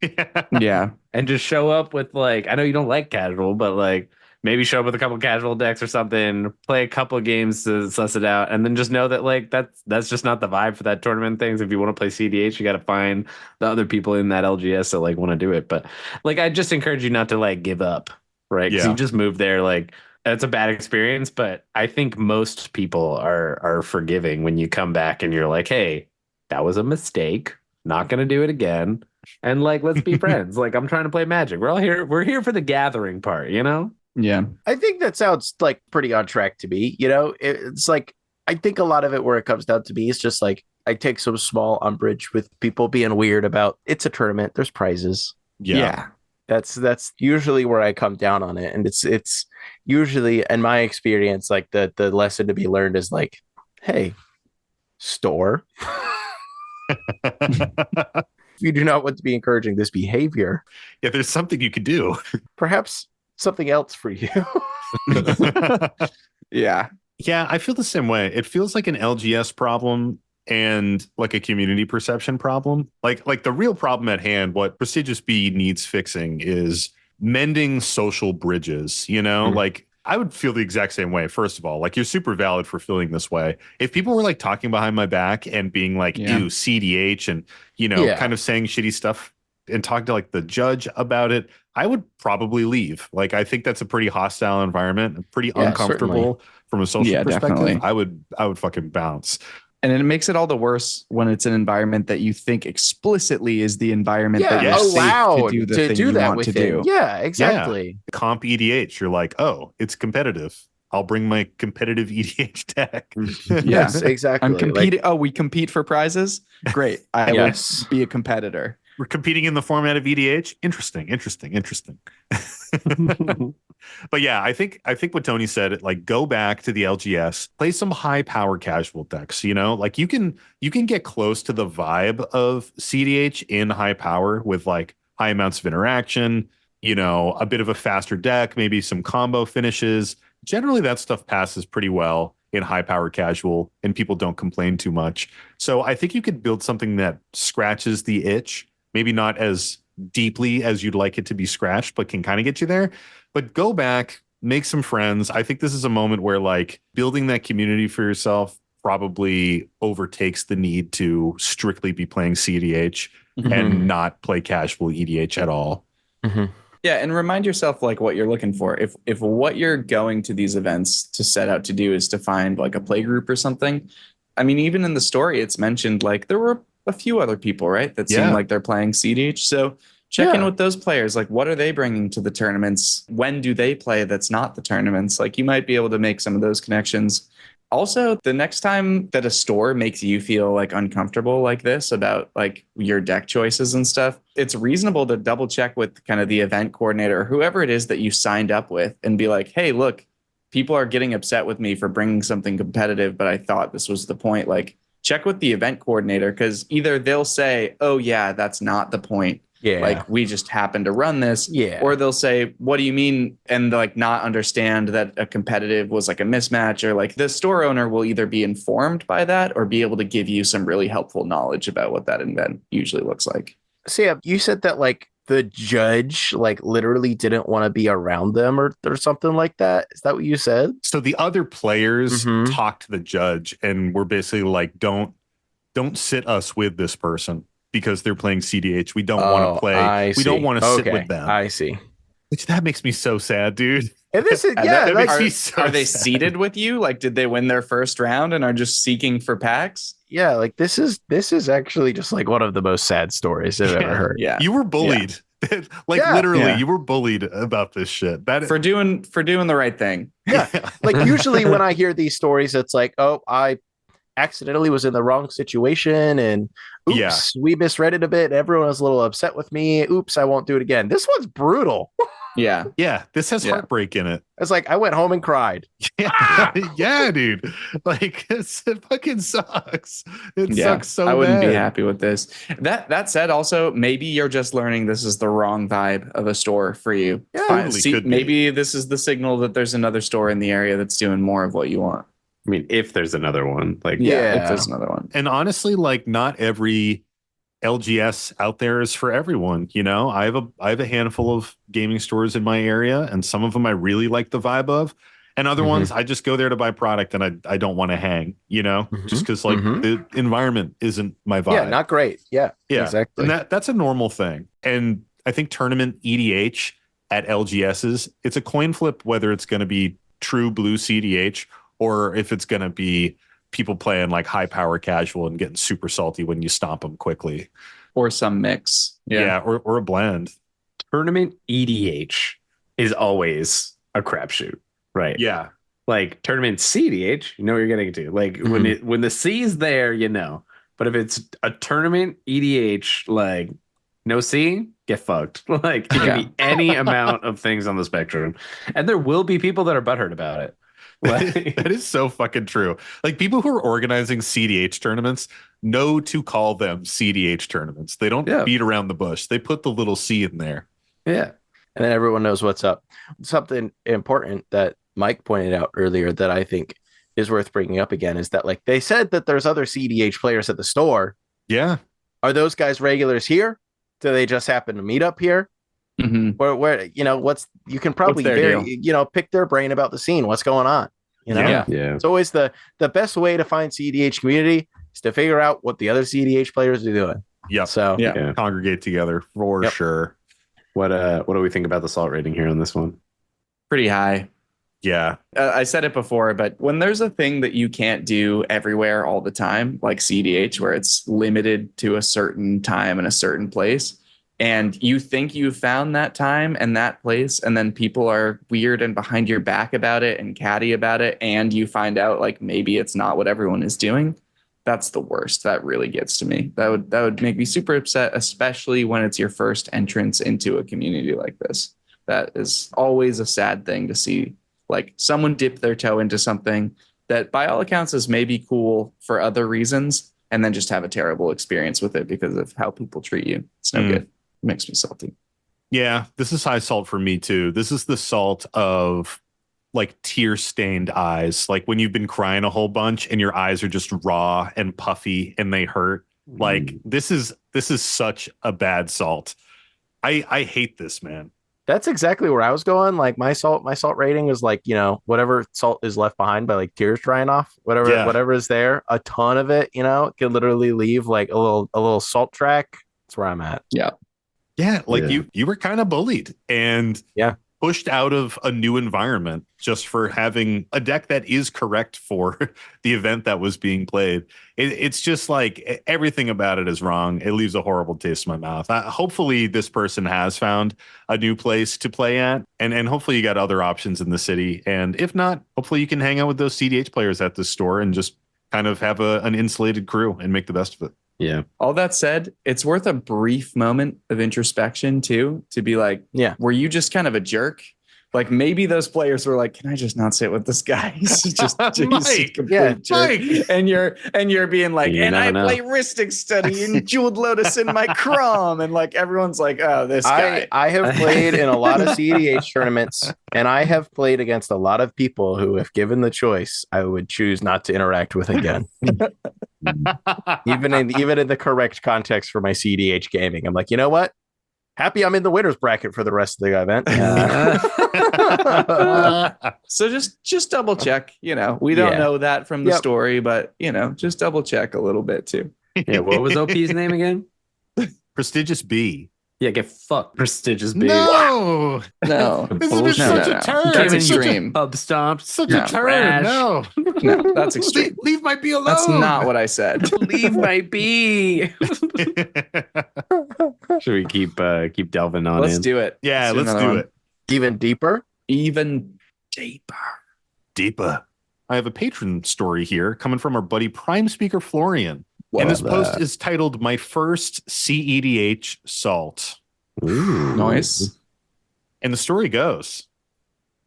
Yeah. And just show up with like, I know you don't like casual, but like maybe show up with a couple casual decks or something, play a couple of games to suss it out, and then just know that like that's just not the vibe for that tournament things. If you want to play CDH, you got to find the other people in that LGS that like want to do it. But like, I just encourage you not to like give up, right? Because you just moved there. Like, it's a bad experience, but I think most people are forgiving when you come back and you're like, hey, that was a mistake. Not gonna do it again. And like, let's be friends. Like, I'm trying to play Magic. We're all here. We're here for the gathering part, you know? Yeah. I think that sounds like pretty on track to me. You know, it's like, I think a lot of it where it comes down to me is just like, I take some small umbrage with people being weird about it's a tournament. There's prizes. Yeah. That's usually where I come down on it. And it's usually, in my experience, like the lesson to be learned is like, hey, store. If you do not want to be encouraging this behavior, yeah, there's something you could do. Perhaps something else for you. Yeah. Yeah, I feel the same way. It feels like an LGS problem and like a community perception problem. Like the real problem at hand, what Prestigious B needs fixing is mending social bridges, you know? Like, I would feel the exact same way. First of all, like, you're super valid for feeling this way. If people were like talking behind my back and being like, ew, cEDH, and, you know, kind of saying shitty stuff and talking to like the judge about it, I would probably leave. Like, I think that's a pretty hostile environment, pretty uncomfortable from a social perspective. Definitely. I would fucking bounce. And it makes it all the worse when it's an environment that you think explicitly is the environment that you're allowed safe to do the thing you want to do. Yeah, exactly. Yeah. Comp EDH, you're like, oh, it's competitive. I'll bring my competitive EDH deck. Yes, exactly. I'm competing. Like, we compete for prizes. Great. I will be a competitor. We're competing in the format of EDH. Interesting. But yeah, I think what Tony said, like, go back to the LGS, play some high power casual decks, you know, like you can get close to the vibe of cEDH in high power with like high amounts of interaction, you know, a bit of a faster deck, maybe some combo finishes. Generally that stuff passes pretty well in high power casual and people don't complain too much. So I think you could build something that scratches the itch, maybe not as deeply as you'd like it to be scratched, but can kind of get you there. But go back, make some friends. I think this is a moment where like building that community for yourself probably overtakes the need to strictly be playing cEDH and not play casual EDH at all. Yeah, and remind yourself like what you're looking for. If what you're going to these events to set out to do is to find like a play group or something. I mean, even in the story, it's mentioned like there were a few other people, right, that seem like they're playing cEDH. So check in with those players. Like, what are they bringing to the tournaments? When do they play that's not the tournaments? Like, you might be able to make some of those connections. Also, the next time that a store makes you feel like uncomfortable like this about like your deck choices and stuff, it's reasonable to double check with kind of the event coordinator or whoever it is that you signed up with and be like, hey, look, people are getting upset with me for bringing something competitive, but I thought this was the point. Like, check with the event coordinator, because either they'll say, oh, yeah, that's not the point. Yeah. Like, we just happen to run this. Yeah. Or they'll say, what do you mean? And like not understand that a competitive was like a mismatch, or like the store owner will either be informed by that or be able to give you some really helpful knowledge about what that event usually looks like. Sam, you said that like the judge like literally didn't want to be around them or something like that. Is that what you said? So the other players talked to the judge and were basically like, don't sit us with this person, because they're playing cEDH. We don't want to play. We don't want to sit with them. I see. Which that makes me so sad, dude. And this is that makes me so are they sad. seeded with you? Like, did they win their first round and are just seeking for packs? Yeah, like this is actually just like one of the most sad stories I've ever heard. Yeah, you were bullied. Like literally, you were bullied about this shit. That for doing the right thing. Yeah, like usually when I hear these stories, it's like, oh, I accidentally was in the wrong situation and oops, we misread it a bit. Everyone was a little upset with me. Oops, I won't do it again. This one's brutal. Yeah. This has heartbreak in it. It's like I went home and cried. Yeah, dude. Like it fucking sucks. It sucks so bad. I wouldn't be happy with this. That said, also maybe you're just learning this is the wrong vibe of a store for you. Yeah, totally could be. Maybe this is the signal that there's another store in the area that's doing more of what you want. I mean, if there's another one, like if there's another one. And honestly, like not every LGS out there is for everyone. You know, I have a handful of gaming stores in my area, and some of them I really like the vibe of, and other ones I just go there to buy product and I don't want to hang, you know, just because like the environment isn't my vibe. Yeah, not great. Yeah, exactly. And that's a normal thing. And I think tournament EDH at LGSs, it's a coin flip whether it's going to be true blue cEDH or if it's going to be people playing like high power casual and getting super salty when you stomp them quickly. Or some mix. Yeah, or a blend. Tournament EDH is always a crapshoot, right? Yeah. Like tournament cEDH, you know what you're getting to. Like when the C is there, you know. But if it's a tournament EDH, like no C, get fucked. Like it can be any amount of things on the spectrum. And there will be people that are butthurt about it. Like, that is so fucking true. Like people who are organizing cEDH tournaments know to call them cEDH tournaments. They don't beat around the bush. They put the little C in there. Yeah. And then everyone knows what's up. Something important that Mike pointed out earlier that I think is worth bringing up again is that like they said that there's other cEDH players at the store. Yeah. Are those guys regulars here? Do they just happen to meet up here? Where you know you can probably pick their brain about the scene. What's going on? You know, yeah. It's always the best way to find cEDH community is to figure out what the other cEDH players are doing. Yeah. So congregate together for sure. What do we think about the salt rating here on this one? Pretty high. Yeah. I said it before, but when there's a thing that you can't do everywhere all the time, like cEDH, where it's limited to a certain time and a certain place, and you think you've found that time and that place, and then people are weird and behind your back about it and catty about it, and you find out like maybe it's not what everyone is doing, that's the worst. That really gets to me. That would make me super upset, especially when it's your first entrance into a community like this. That is always a sad thing to see. Like someone dip their toe into something that by all accounts is maybe cool for other reasons and then just have a terrible experience with it because of how people treat you. It's no good. It makes me salty. Yeah, this is high salt for me too. This is the salt of like tear stained eyes. Like when you've been crying a whole bunch and your eyes are just raw and puffy and they hurt. Like this is such a bad salt. I hate this, man. That's exactly where I was going. Like my salt rating is like, you know, whatever salt is left behind by like tears drying off, whatever is there, a ton of it, you know, can literally leave like a little salt track. That's where I'm at. Yeah. Yeah. Like you were kind of bullied and pushed out of a new environment just for having a deck that is correct for the event that was being played. It's just like everything about it is wrong. It leaves a horrible taste in my mouth. Hopefully this person has found a new place to play at and hopefully you got other options in the city. And if not, hopefully you can hang out with those cEDH players at this store and just kind of have an insulated crew and make the best of it. Yeah. All that said, it's worth a brief moment of introspection too, to be like, were you just kind of a jerk? Like maybe those players were like, can I just not sit with this guy? He's just Mike, jerk. And you're being like, I play Ristic Study and Jeweled Lotus in my Chrome. And like everyone's like, oh, this guy. I have played in a lot of cEDH tournaments and I have played against a lot of people who, if given the choice, I would choose not to interact with again. even in the correct context for my cEDH gaming. I'm like, you know what? Happy I'm in the winners bracket for the rest of the event. So just double check. You know, we don't know that from the story, but you know, just double check a little bit too. Yeah. What was OP's name again? Prestigious B. Yeah, get fucked, Prestigious B. No. Isn't it such a turn? That's extreme. Pub stomped. Such a turn. No, that's extreme. Leave my B alone. That's not what I said. Leave my B. Should we keep delving on? Let's do it. Yeah, let's do it. Even deeper. Deeper. I have a patron story here coming from our buddy Prime Speaker Florian. And this post is titled "My First cEDH Salt." Ooh. Nice. And the story goes,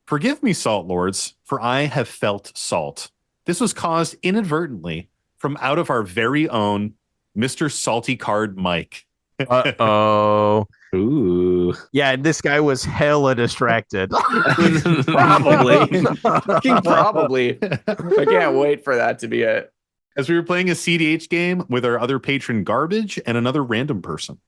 "Forgive me, Salt Lords, for I have felt salt. This was caused inadvertently from out of our very own Mr. Salty Card Mike." Uh-oh. Ooh. Yeah, this guy was hella distracted. Probably. I can't wait for that to be it. as we were playing a CDH game with our other patron Garbage and another random person.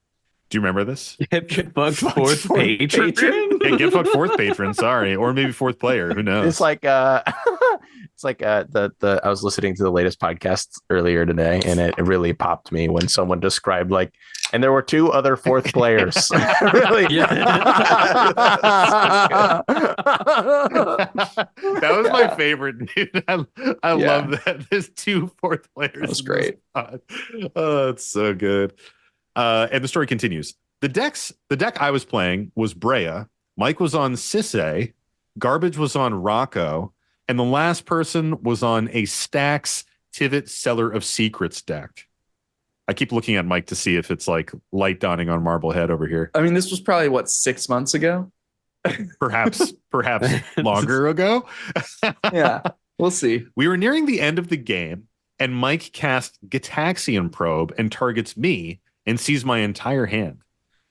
Do you remember this? Get fucked fourth patron. Yeah, get fucked fourth patron. Sorry, or maybe fourth player. Who knows? It's like it's like the I was listening to the latest podcast earlier today, and it really popped me when someone described like, and there were 2 other fourth players. Really? That was my favorite, dude. I love that. There's 2 fourth players. That was great. Oh, it's so good. And the story continues. The deck I was playing was Brea. Mike was on Sisse. Garbage was on Rocco. And the last person was on a Stax Tivit Cellar of Secrets deck. I keep looking at Mike to see if it's like light dawning on Marblehead over here. I mean, this was probably 6 months ago? Perhaps longer ago. Yeah, we'll see. We were nearing the end of the game, and Mike cast Gitaxian Probe and targets me and sees my entire hand.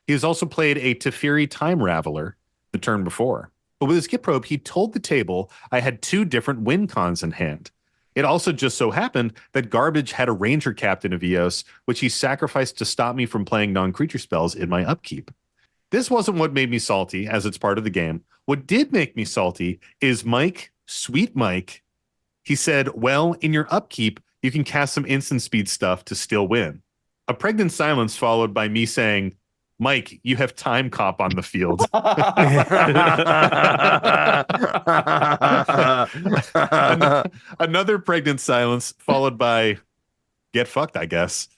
He has also played a Teferi Time Raveler the turn before. But with his Git Probe, he told the table I had 2 different win cons in hand. It also just so happened that Garbage had a Ranger Captain of Eos, which he sacrificed to stop me from playing non-creature spells in my upkeep. This wasn't what made me salty, as it's part of the game. What did make me salty is Mike, sweet Mike. He said, well, in your upkeep, you can cast some instant speed stuff to still win. A pregnant silence followed by me saying, Mike, you have Time Cop on the field. Another pregnant silence followed by, get fucked, I guess.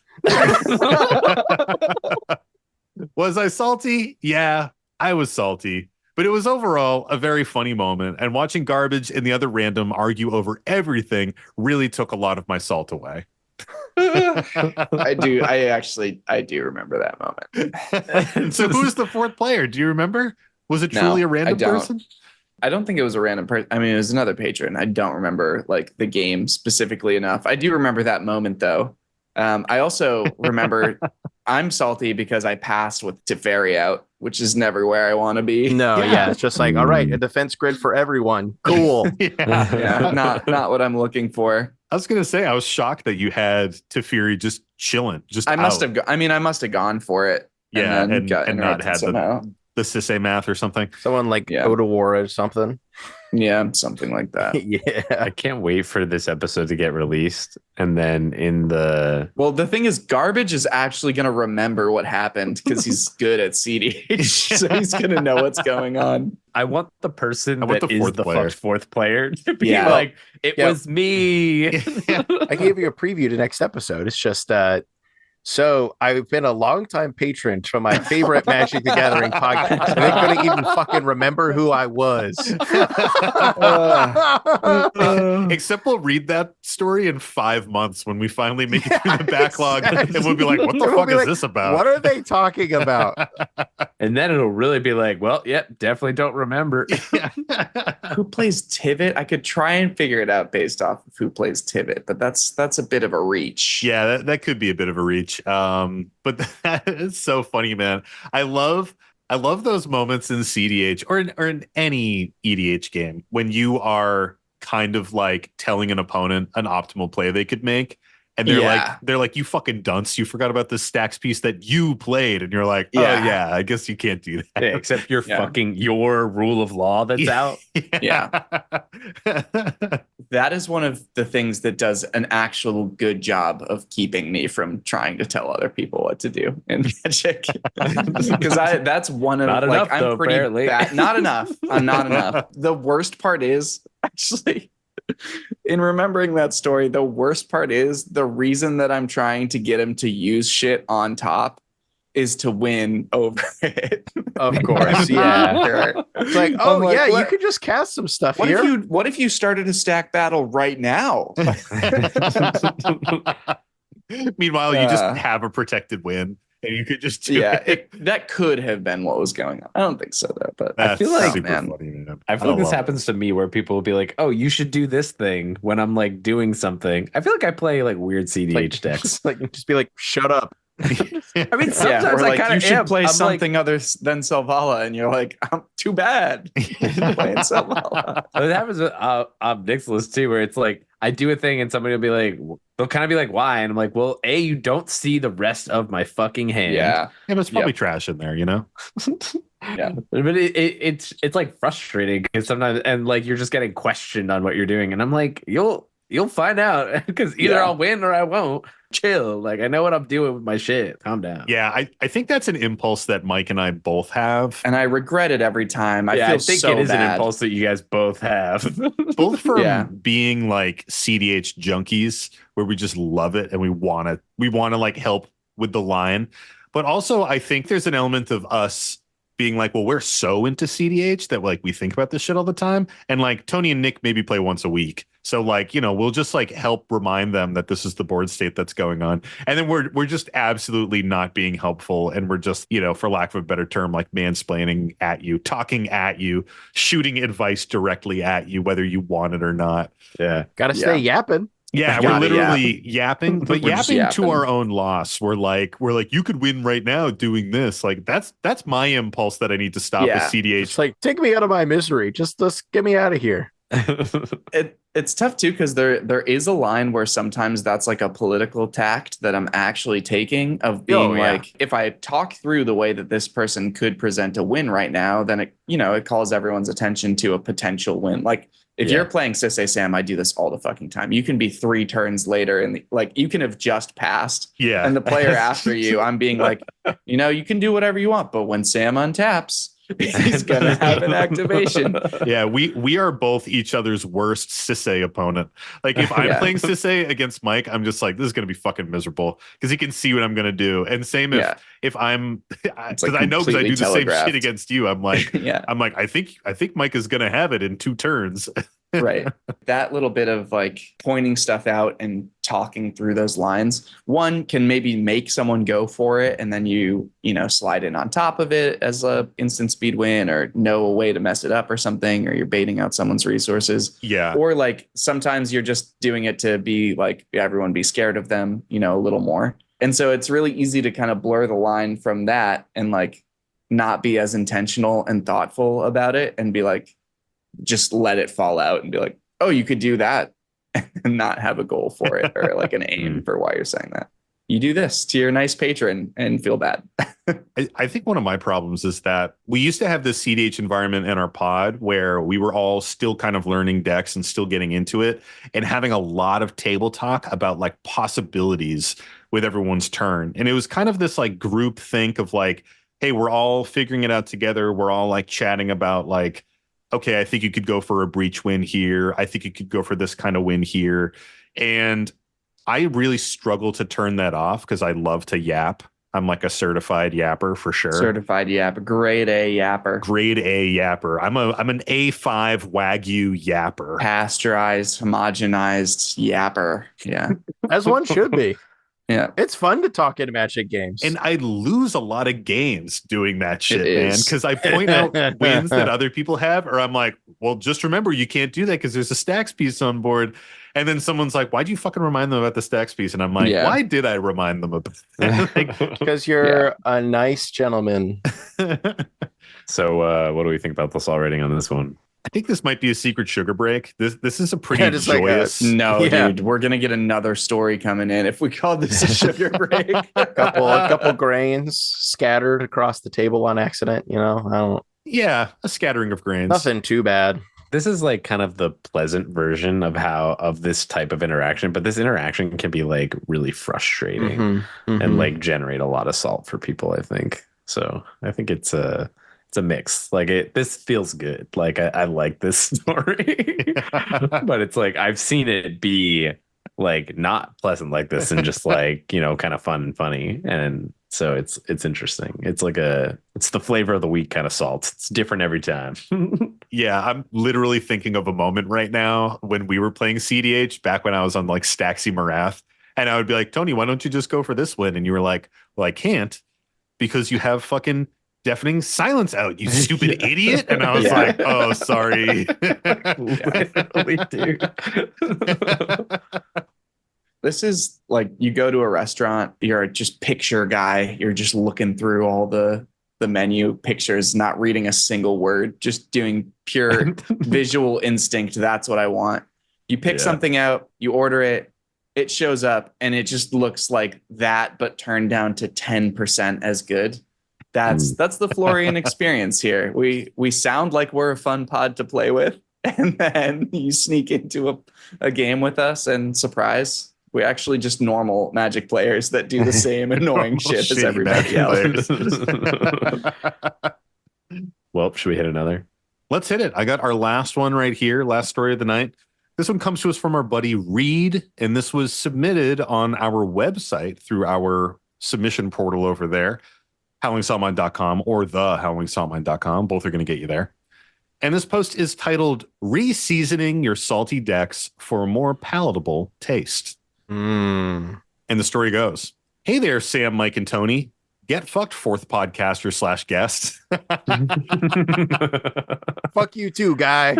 Was I salty? Yeah, I was salty. But it was overall a very funny moment. And watching Garbage and the other random argue over everything really took a lot of my salt away. I do remember that moment. So who's the 4th player? Do you remember? Was it truly a random person? I don't think it was a random person. I mean, it was another patron. I don't remember like the game specifically enough. I do remember that moment though. I also remember I'm salty because I passed with Teferi out, which is never where I want to be. No, yeah, it's just like, all right, a defense grid for everyone. Cool. Yeah, not what I'm looking for. I was gonna say I was shocked that you had Teferi just chilling. I must have gone for it. Yeah, and not had the Sisse math or something. Someone like go to war or something. Yeah, something like that. Yeah, I can't wait for this episode to get released. And then the thing is, Garbage is actually going to remember what happened because he's good at cEDH. So he's going to know what's going on. I want the person that is the fucked 4th player to be like, it was me. I gave you a preview to next episode. It's just so I've been a longtime patron to my favorite Magic the Gathering podcast, and they couldn't even fucking remember who I was. Except we'll read that story in 5 months when we finally make it through the backlog, and we'll be like, what the fuck is this about? What are they talking about? And then it'll really be like, well, yep, definitely don't remember. Who plays Tivit? I could try and figure it out based off of who plays Tivit, but that's a bit of a reach. Yeah, that could be a bit of a reach. But that is so funny, man. I love those moments in cEDH or in any EDH game when you are kind of like telling an opponent an optimal play they could make. And they're like, you fucking dunce, you forgot about this stacks piece that you played. And you're like, oh yeah, I guess you can't do that. Yeah, except you're fucking your rule of law that's out. Yeah. That is one of the things that does an actual good job of keeping me from trying to tell other people what to do in Magic. Because that's one of not like enough, I'm though, pretty apparently. bad. Not enough. I'm not enough. The worst part is actually in remembering that story, the worst part is the reason that I'm trying to get him to use shit on top is to win over it. Of course, yeah. It's like, you could just cast some stuff here. What if you started a stack battle right now? Meanwhile, you just have a protected win. And you could just do it. That could have been what was going on. I don't think so though, but that's I feel like super funny, man. I feel like this happens to me where people will be like, "Oh, you should do this thing" when I'm like doing something. I feel like I play like weird cEDH decks. Like just be like, "Shut up." I mean, sometimes or I like kind you of should play I'm something other than Selvala, and you're like, too bad. Playing Selvala. It happens with Obnixilis too, where it's like I do a thing and somebody will be like, they'll kind of be like, "Why?" And I'm like, "Well, A, you don't see the rest of my fucking hand." Yeah, but it's probably trash in there, you know. yeah, But it's like frustrating because sometimes and like you're just getting questioned on what you're doing, and I'm like, you'll find out because either I'll win or I won't. Chill, like I know what I'm doing with my shit. Calm down. Yeah, I think that's an impulse that Mike and I both have. and I regret it every time. I feel I think so it is bad. an impulse that you guys both have. Both from Yeah. being like CDH junkies where we just love it and we want to like help with the line. But also I think there's an element of us being like, well, we're so into CDH that like we think about this shit all the time. And like Tony and Nick maybe play once a week. So like, you know, we'll just like help remind them that this is the board state that's going on. And then we're just absolutely not being helpful. And we're just, you know, for lack of a better term, like mansplaining at you, talking at you, shooting advice directly at you, whether you want it or not. Yeah. Gotta stay yapping. Yeah, we're literally yapping, but We're just yapping to yapping. our own loss. We're like, you could win right now doing this. Like that's my impulse that I need to stop Yeah. with CDH. It's like, take me out of my misery. Just get me out of here. It's tough too because there is a line where sometimes that's like a political tact that I'm actually taking of being like, if I talk through the way that this person could present a win right now, then it calls everyone's attention to a potential win. Like if you're playing Sisay Sam, I do this all the fucking time. You can be 3 turns later and like you can have just passed. Yeah. And the player after you, I'm being like, you can do whatever you want, but when Sam untaps, he's gonna have an activation. Yeah, we are both each other's worst Sisay opponent. Like if I'm playing Sisay against Mike, I'm just like, this is gonna be fucking miserable because he can see what I'm gonna do. And same if I'm because like I know because I do the same telegraphed. shit against you. I'm like, I'm like, I think Mike is gonna have it in 2 turns. Right. That little bit of like pointing stuff out and talking through those lines, one can maybe make someone go for it. And then you slide in on top of it as a instant speed win or know a way to mess it up or something, or you're baiting out someone's resources. Yeah. Or like sometimes you're just doing it to be like everyone be scared of them, a little more. And so it's really easy to kind of blur the line from that and like not be as intentional and thoughtful about it and be like, just let it fall out and be like, oh, you could do that and not have a goal for it or like an aim for why you're saying that. You do this to your nice patron and feel bad. I think one of my problems is that we used to have this CDH environment in our pod where we were all still kind of learning decks and still getting into it and having a lot of table talk about like possibilities with everyone's turn. And it was kind of this like group think of like, hey, we're all figuring it out together. We're all like chatting about like, okay, I think you could go for a breach win here. I think you could go for this kind of win here. And I really struggle to turn that off because I love to yap. I'm like a certified yapper for sure. Certified yapper, grade A yapper. Grade A yapper. I'm an A5 Wagyu yapper. Pasteurized, homogenized yapper. Yeah. As one should be. Yeah. It's fun to talk in Magic games. And I lose a lot of games doing that shit, It man. is. Because I point out wins that other people have, or I'm like, well, just remember you can't do that because there's a stacks piece on board. And then someone's like, why'd you fucking remind them about the stacks piece? And I'm like, why did I remind them about that? Because you're a nice gentleman. So what do we think about the Sol rating on this one? I think this might be a secret sugar break. This is a pretty just like joyous. Dude, we're gonna get another story coming in if we call this a sugar break. a couple grains scattered across the table on accident. Yeah, a scattering of grains. Nothing too bad. This is like kind of the pleasant version of this type of interaction, but this interaction can be like really frustrating and like generate a lot of salt for people, I think. So I think it's a mix. Like this feels good. Like I like this story, but it's like I've seen it be like not pleasant like this and just like, kind of fun and funny. And so it's interesting. It's the flavor of the week kind of salt. It's different every time. Yeah, I'm literally thinking of a moment right now when we were playing CDH back when I was on like Staxy Marath. And I would be like, Tony, why don't you just go for this win? And you were like, well, I can't because you have fucking deafening silence out, you stupid idiot. And I was like, oh, sorry. Literally, dude. This is like you go to a restaurant, you're just picture guy, you're just looking through all the menu pictures, not reading a single word, just doing pure visual instinct. That's what I want. You pick something out, you order it, it shows up, and it just looks like that, but turned down to 10% as good. That's the Florian experience here. We sound like we're a fun pod to play with, and then you sneak into a game with us and surprise. We're actually just normal Magic players that do the same annoying shit as everybody else. Well, should we hit another? Let's hit it. I got our last one right here, last story of the night. This one comes to us from our buddy Reed, and this was submitted on our website through our submission portal over there, howlingsaltmine.com or thehowlingsaltmine.com. Both are going to get you there. And this post is titled Reseasoning Your Salty Decks for a More Palatable Taste. And the story goes, hey there, Sam, Mike, and Tony. Get fucked, fourth podcaster / guest. Fuck you too, guy.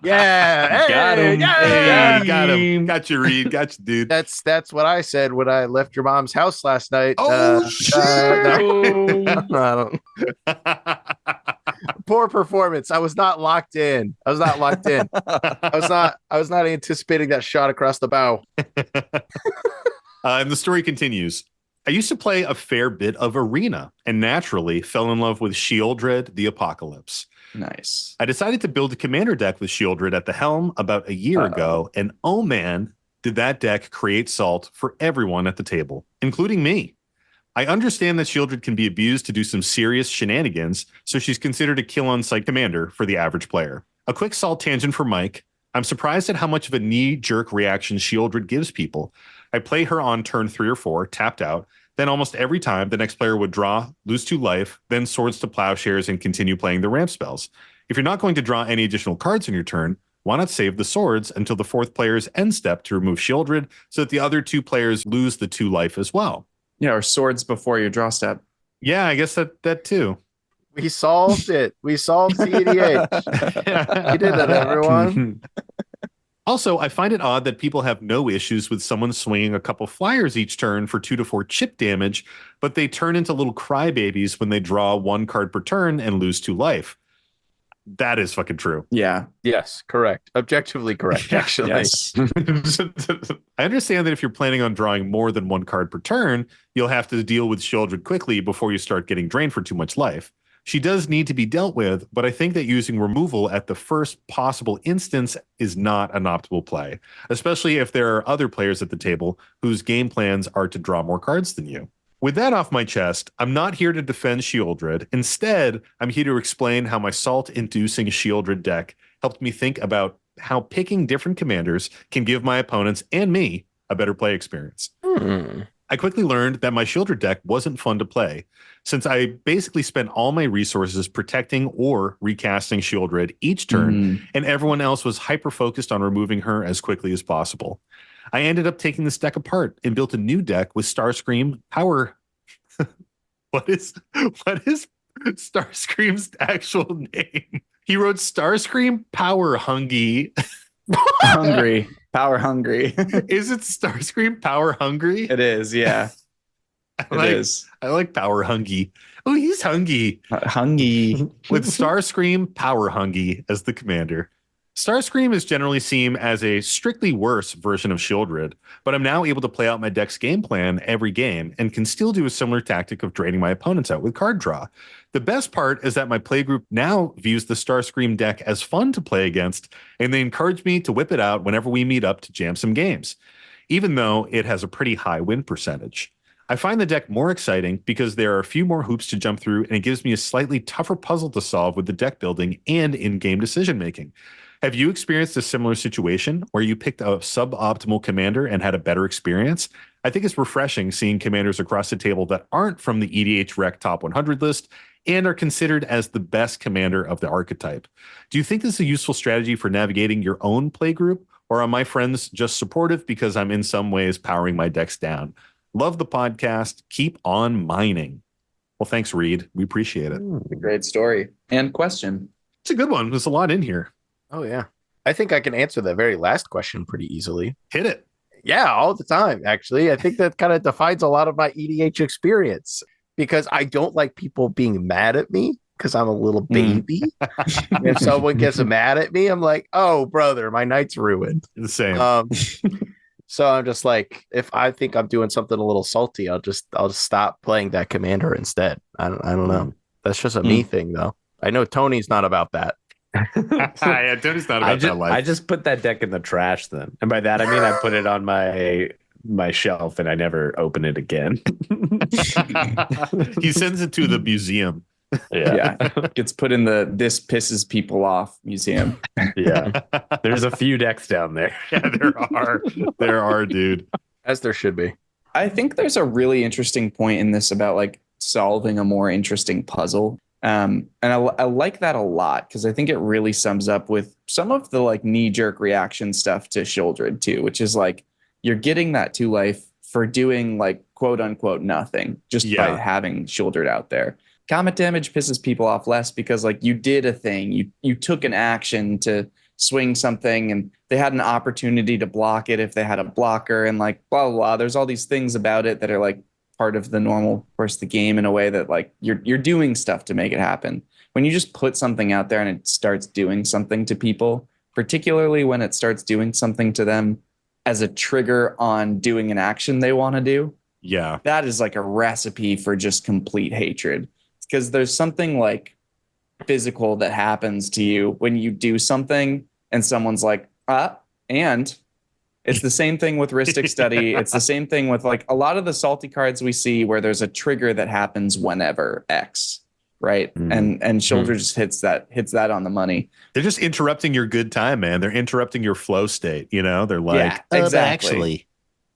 Yeah. Got him. Hey, got him. Got you, Reed. Got you, dude. That's what I said when I left your mom's house last night. Shit. No. Poor performance. I was not locked in. I was not anticipating that shot across the bow. And the story continues. I used to play a fair bit of Arena and naturally fell in love with Shieldred the Apocalypse. Nice. I decided to build a commander deck with Shieldred at the helm about a year ago, and oh man, did that deck create salt for everyone at the table, including me. I understand that Shieldred can be abused to do some serious shenanigans, so she's considered a kill-on-sight commander for the average player. A quick salt tangent for Mike. I'm surprised at how much of a knee-jerk reaction Shieldred gives people. I play her on turn 3 or 4, tapped out, then almost every time the next player would draw, lose 2 life, then Swords to Plowshares and continue playing the ramp spells. If you're not going to draw any additional cards in your turn, why not save the swords until the 4th player's end step to remove Shieldred so that the other 2 players lose the 2 life as well? Yeah, or swords before your draw step. Yeah, I guess that too. We solved it. We solved cEDH. We did it, everyone. Also, I find it odd that people have no issues with someone swinging a couple flyers each turn for 2 to 4 chip damage, but they turn into little crybabies when they draw 1 card per turn and lose 2 life. That is fucking true. Yeah. Yes, correct. Objectively correct, actually. Yes. I understand that if you're planning on drawing more than 1 card per turn, you'll have to deal with Shieldred quickly before you start getting drained for too much life. She does need to be dealt with, but I think that using removal at the first possible instance is not an optimal play, especially if there are other players at the table whose game plans are to draw more cards than you. With that off my chest, I'm not here to defend Shieldred. Instead, I'm here to explain how my salt-inducing Shieldred deck helped me think about how picking different commanders can give my opponents and me a better play experience. I quickly learned that my Shieldred deck wasn't fun to play, since I basically spent all my resources protecting or recasting Shieldred each turn, and everyone else was hyper-focused on removing her as quickly as possible. I ended up taking this deck apart and built a new deck with Starscream Power. What is Starscream's actual name? He wrote Starscream Power Hungie. Hungry. Power hungry. Is it Starscream Power Hungry? It is, yeah. It is. I like Power Hungie. Oh, he's Hungie. Hungie. With Starscream Power Hungie as the commander. Starscream is generally seen as a strictly worse version of Shieldred, but I'm now able to play out my deck's game plan every game and can still do a similar tactic of draining my opponents out with card draw. The best part is that my playgroup now views the Starscream deck as fun to play against, and they encourage me to whip it out whenever we meet up to jam some games, even though it has a pretty high win percentage. I find the deck more exciting because there are a few more hoops to jump through, and it gives me a slightly tougher puzzle to solve with the deck building and in-game decision making. Have you experienced a similar situation where you picked a suboptimal commander and had a better experience? I think it's refreshing seeing commanders across the table that aren't from the EDH Rec Top 100 list and are considered as the best commander of the archetype. Do you think this is a useful strategy for navigating your own playgroup, or are my friends just supportive because I'm in some ways powering my decks down? Love the podcast. Keep on mining. Well, thanks, Reed. We appreciate it. A great story and question. It's a good one. There's a lot in here. Oh, yeah. I think I can answer that very last question pretty easily. Hit it. Yeah, all the time, actually. I think that kind of defines a lot of my EDH experience because I don't like people being mad at me because I'm a little baby. If someone gets mad at me, I'm like, oh, brother, my night's ruined. The same. So I'm just like, if I think I'm doing something a little salty, I'll just stop playing that commander instead. I don't know. That's just a me thing, though. I know Tony's not about that. Yeah, Tony's not about that life. I just put that deck in the trash then. And by that I mean I put it on my shelf and I never open it again. He sends it to the museum. Yeah. Gets put in the "this pisses people off" museum. Yeah. There's a few decks down there. Yeah, there are, dude. As there should be. I think there's a really interesting point in this about like solving a more interesting puzzle. And I like that a lot because I think it really sums up with some of the like knee-jerk reaction stuff to Shieldred too, which is like you're getting that 2 life for doing like quote unquote nothing just by having Shieldred out there. Comet damage pisses people off less because like you did a thing, you took an action to swing something and they had an opportunity to block it if they had a blocker and like blah blah blah. There's all these things about it that are like part of the normal course of the game in a way that like you're doing stuff to make it happen. When you just put something out there and it starts doing something to people, particularly when it starts doing something to them as a trigger on doing an action they want to do. Yeah. That is like a recipe for just complete hatred because there's something like physical that happens to you when you do something and someone's like, and it's the same thing with Rhystic Study. It's the same thing with like a lot of the salty cards we see where there's a trigger that happens whenever X, right? And Shieldred just hits that on the money. They're just interrupting your good time, man. They're interrupting your flow state. You know, they're like, yeah, exactly.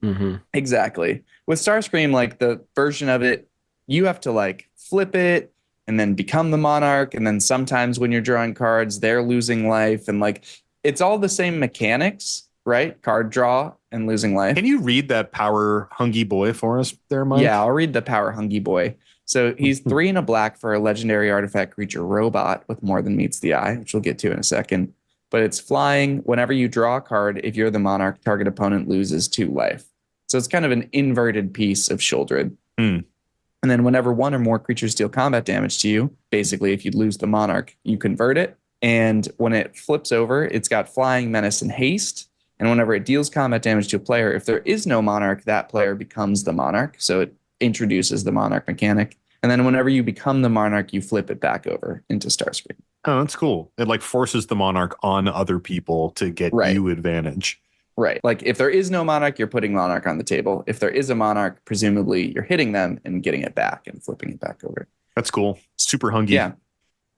Actually. Exactly. With Starscream, like the version of it, you have to like flip it and then become the monarch. And then sometimes when you're drawing cards, they're losing life. And like, it's all the same mechanics, right? Card draw and losing life. Can you read that power hungie boy for us there, Mike? Yeah, I'll read the power hungie boy. So he's 3 and a black for a legendary artifact creature robot with more than meets the eye, which we'll get to in a second. But it's flying. Whenever you draw a card, if you're the monarch, target opponent loses 2 life. So it's kind of an inverted piece of Shieldred. And then whenever 1 or more creatures deal combat damage to you, basically if you lose the monarch, you convert it. And when it flips over, it's got flying, menace, and haste. And whenever it deals combat damage to a player, if there is no monarch, that player becomes the monarch. So it introduces the monarch mechanic. And then whenever you become the monarch, you flip it back over into Starscream. Oh, that's cool. It like forces the monarch on other people to get you advantage. Right. Like if there is no monarch, you're putting monarch on the table. If there is a monarch, presumably you're hitting them and getting it back and flipping it back over. That's cool. Super hungy. Yeah.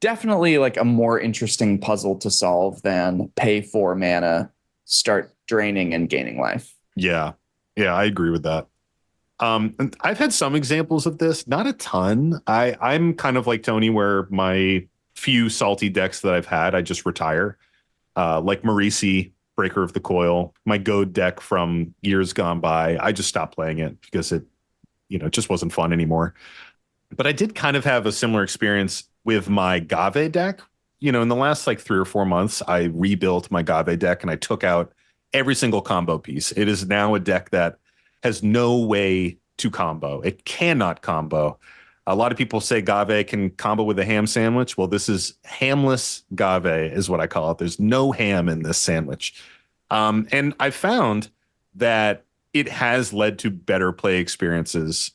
Definitely like a more interesting puzzle to solve than pay 4 mana, start draining and gaining life. Yeah. Yeah, I agree with that. And I've had some examples of this, not a ton. I'm kind of like Tony where my few salty decks that I've had, I just retire. Like Marisi, Breaker of the Coil, my Goad deck from years gone by, I just stopped playing it because it just wasn't fun anymore. But I did kind of have a similar experience with my Gave deck. In the last like 3 or 4 months, I rebuilt my Gave deck and I took out every single combo piece. It is now a deck that has no way to combo. It cannot combo. A lot of people say Gave can combo with a ham sandwich. Well, this is hamless Gave is what I call it. There's no ham in this sandwich. And I found that it has led to better play experiences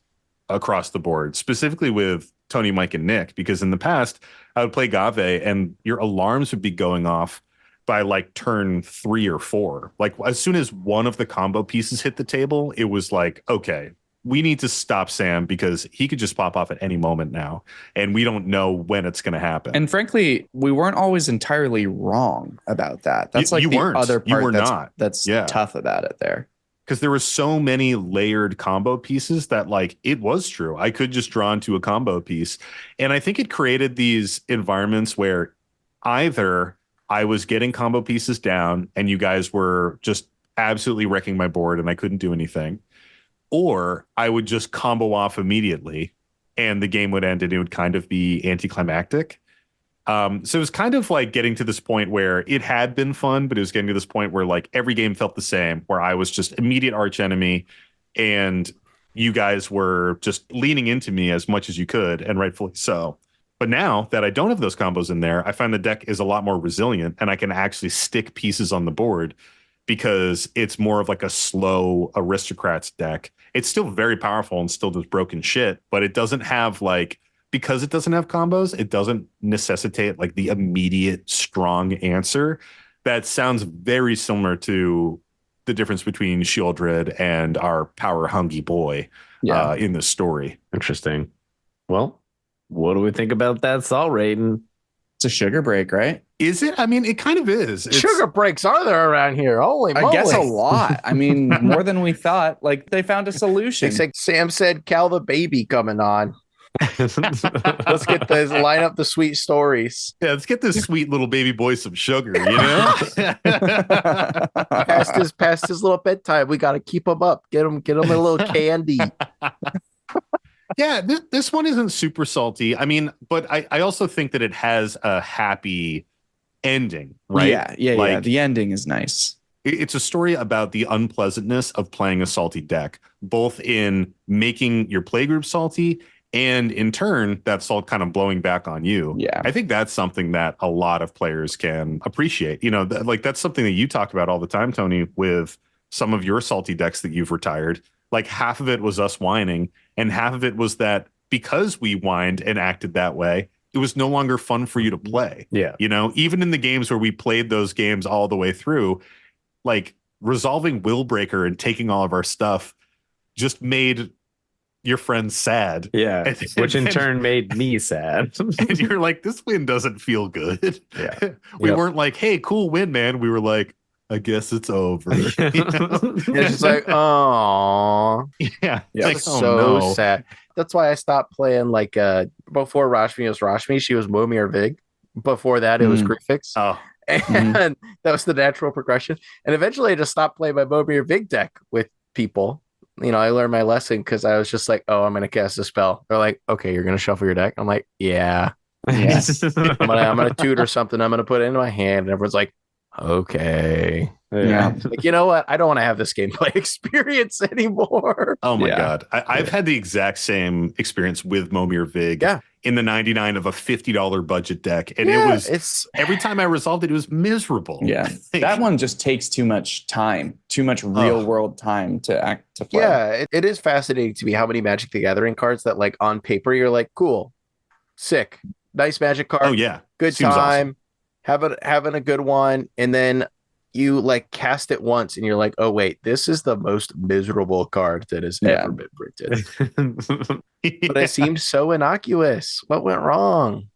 across the board, specifically with Tony, Mike, and Nick, because in the past I would play Gave and your alarms would be going off by like turn 3 or 4. Like as soon as one of the combo pieces hit the table, it was like, okay, we need to stop Sam because he could just pop off at any moment now. And we don't know when it's going to happen. And frankly, we weren't always entirely wrong about that. That's like you the weren't. other You part were that's tough about it there. Because there were so many layered combo pieces that like it was true. I could just draw into a combo piece. And I think it created these environments where either I was getting combo pieces down and you guys were just absolutely wrecking my board and I couldn't do anything, or I would just combo off immediately and the game would end and it would kind of be anticlimactic. So it was kind of like getting to this point where it had been fun, but it was getting to this point where like every game felt the same, where I was just immediate arch enemy and you guys were just leaning into me as much as you could, and rightfully so. But now that I don't have those combos in there, I find the deck is a lot more resilient and I can actually stick pieces on the board because it's more of like a slow aristocrats deck. It's still very powerful and still does broken shit, but it doesn't have like, because it doesn't have combos, it doesn't necessitate like the immediate strong answer. That sounds very similar to the difference between Shieldred and our power hungie boy in the story. Interesting. Well, what do we think about that salt rating? It's a sugar break, right? Is it? I mean, it kind of is. Sugar breaks are there around here? Holy moly. I guess a lot. I mean, more than we thought. Like they found a solution. It's like Sam said, Cal the baby coming on. Let's get this, line up the sweet stories. Yeah, let's get this sweet little baby boy some sugar, you know? past his little bedtime. We got to keep him up. Get him a little candy. Yeah, this one isn't super salty. I mean, but I also think that it has a happy ending, right? Yeah. The ending is nice. It's a story about the unpleasantness of playing a salty deck, both in making your playgroup salty and in turn, that salt kind of blowing back on you. Yeah. I think that's something that a lot of players can appreciate. You know, like that's something that you talk about all the time, Tony, with some of your salty decks that you've retired. Like half of it was us whining, and half of it was that because we whined and acted that way, it was no longer fun for you to play. Yeah. You know, even in the games where we played those games all the way through, like resolving Will Breaker and taking all of our stuff just made your friends sad. Yeah. Which in turn made me sad. And you're like, this win doesn't feel good. Yeah. We weren't like, hey, cool win, man. We were like, I guess it's over. You know? It's just like, oh, yeah. like, so sad. That's why I stopped playing. Like before Rashmi was Rashmi, she was Momir Vig. Before that, it was Griffix. Oh. And that was the natural progression. And eventually I just stopped playing my Momir Vig deck with people. You know, I learned my lesson because I was just like, oh, I'm going to cast a spell. They're like, okay, you're going to shuffle your deck. I'm like, yeah. I'm going to tutor something. I'm going to put it into my hand. And everyone's like, okay. Yeah. Like, you know what? I don't want to have this gameplay experience anymore. Oh my God. I've had the exact same experience with Momir Vig in the 99 of a $50 budget deck. And it's every time I resolved it, it was miserable. Yeah. That one just takes too much time, too much real world time to play. Yeah. It is fascinating to me how many Magic the Gathering cards that like on paper, you're like, cool, sick, nice Magic card. Oh yeah. Good Seems time. Awesome. Having a good one. And then you like cast it once and you're like, oh wait, this is the most miserable card that has ever been printed. But it seems so innocuous. What went wrong?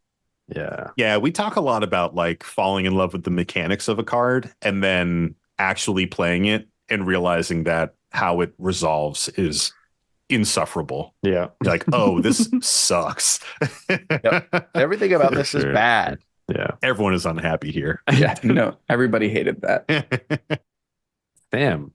Yeah, we talk a lot about like falling in love with the mechanics of a card and then actually playing it and realizing that how it resolves is insufferable. Yeah. Like, oh, this sucks. Everything about this is bad. Yeah. Everyone is unhappy here. Yeah. No, everybody hated that. Damn.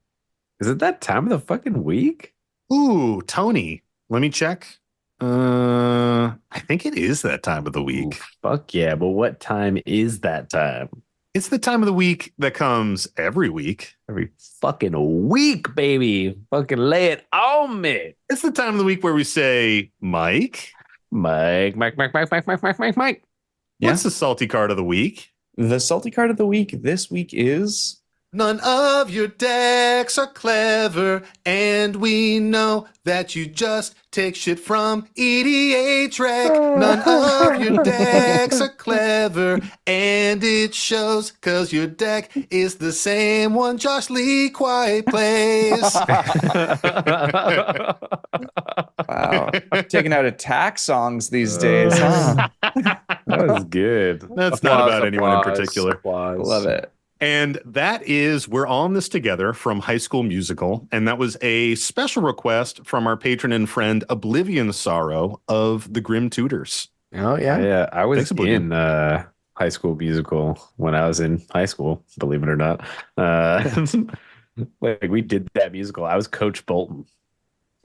Is it that time of the fucking week? Ooh, Tony. Let me check. I think it is that time of the week. Ooh, fuck yeah. But what time is that time? It's the time of the week that comes every week. Every fucking week, baby. Fucking lay it on me. It's the time of the week where we say, Mike. What's the salty card of the week? The salty card of the week this week is... None of your decks are clever, and we know that you just take shit from EDH Rec. None of your decks are clever, and it shows, cause your deck is the same one Josh Lee Quite plays. Wow. Taking out attack songs these days, huh? That was good. That's not about anyone in particular. Love it. And that is, we're all in this together from High School Musical. And that was a special request from our patron and friend, Oblivion Sorrow of the Grim Tutors. Oh, yeah. Yeah, I was Thanks, in High School Musical when I was in high school, believe it or not. Like we did that musical. I was Coach Bolton.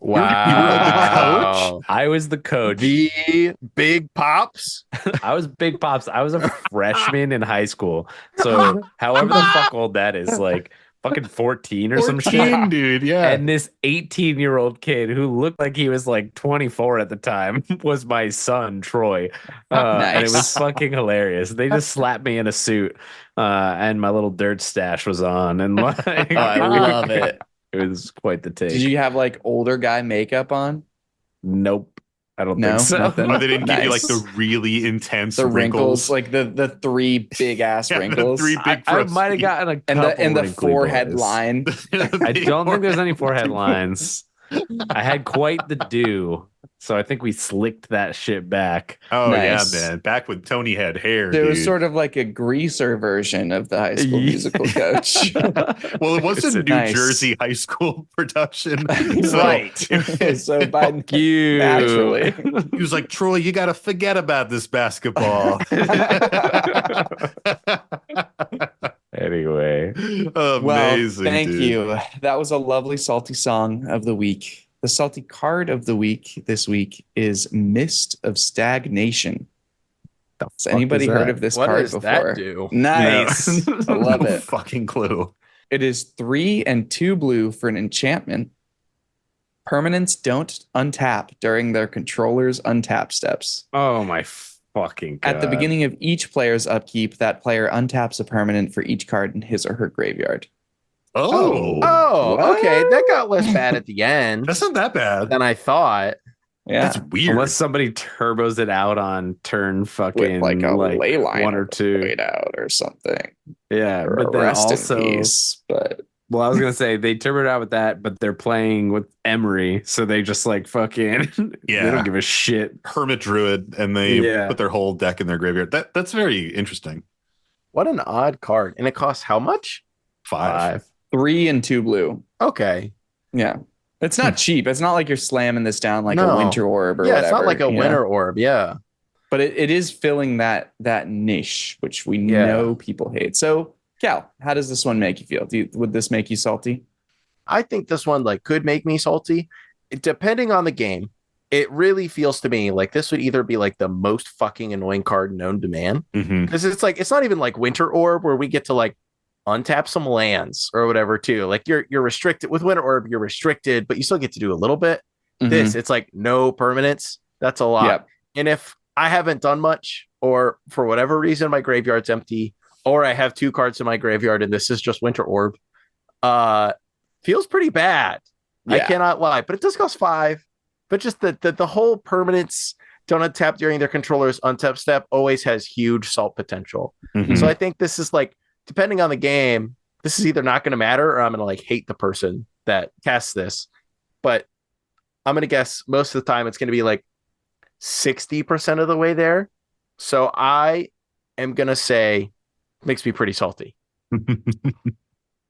Wow. I was the coach. The Big Pops. I was Big Pops. I was a freshman in high school. So however the fuck old that is, like fucking 14 or some shit. 14, dude. Yeah. And this 18-year-old kid who looked like he was like 24 at the time was my son, Troy. And it was Nice. fucking hilarious. They just slapped me in a suit and my little dirt stash was on. And like, I love it. It was quite the take. Did you have like older guy makeup on? Nope. I don't No, think so. nothing. Oh, they didn't give you like Nice. the really intense The wrinkles. like the three big ass Yeah, the wrinkles, three big I might have gotten a and couple the wrinkly forehead boys. line. I don't think there's any forehead lines. I had quite the do, so I think we slicked that shit back. Oh Nice. yeah, man. Back when Tony had hair. There dude. was sort of like a greaser version of the High School Musical coach. Well, it was a New Nice. Jersey high school production. So Right. So by You naturally. he was like, Troy, you got to forget about this basketball. Anyway, Amazing. Well, thank dude. you. That was a lovely salty song of the week. The salty card of the week this week is Mist of Stagnation. Has anybody heard of this What card does before? that do? Nice. I love No it. fucking clue. It is 3 and 2 blue for an enchantment. Permanents don't untap during their controller's untap steps. oh my fucking god! At the beginning of each player's upkeep, that player untaps a permanent for each card in his or her graveyard. Oh, Oh, okay. That got less bad at the end that's not that bad. than I thought. Yeah. That's weird. Unless somebody turbos it out on turn fucking With like a ley line one or two. laid out or something. Yeah, Or but a then rest also, in peace. But well, I was gonna say they turboed out with that, but they're playing with Emery, so they just like fucking they Yeah. don't give a shit. Hermit Druid, and they Yeah. put their whole deck in their graveyard. That's very interesting. What an odd card. And it costs how much? 5. 3 and 2 blue. Okay. Yeah. It's not cheap. It's not like you're slamming this down like a No. winter orb or Yeah, whatever. it's not like a you know? winter orb. Yeah. But it is filling that niche, which we Yeah. know people hate. So, Cal, how does this one make you feel? Would this make you salty? I think this one like could make me salty. Depending on the game, it really feels to me like this would either be like the most fucking annoying card known to man. Mm-hmm. Because it's like it's not even like Winter Orb where we get to like untap some lands or whatever too. Like you're restricted with Winter Orb, you're restricted, but you still get to do a little bit. This, it's like no permanents. That's a lot. Yep. And if I haven't done much, or for whatever reason my graveyard's empty, or I have 2 cards in my graveyard and this is just Winter Orb, feels pretty bad. I Yeah. cannot lie. But it does cost 5. But just the whole permanents don't untap during their controller's untap step always has huge salt potential. Mm-hmm. So I think this is like, depending on the game, this is either not going to matter or I'm going to like hate the person that casts this. But I'm going to guess most of the time it's going to be like 60% of the way there. So I am going to say makes me pretty salty.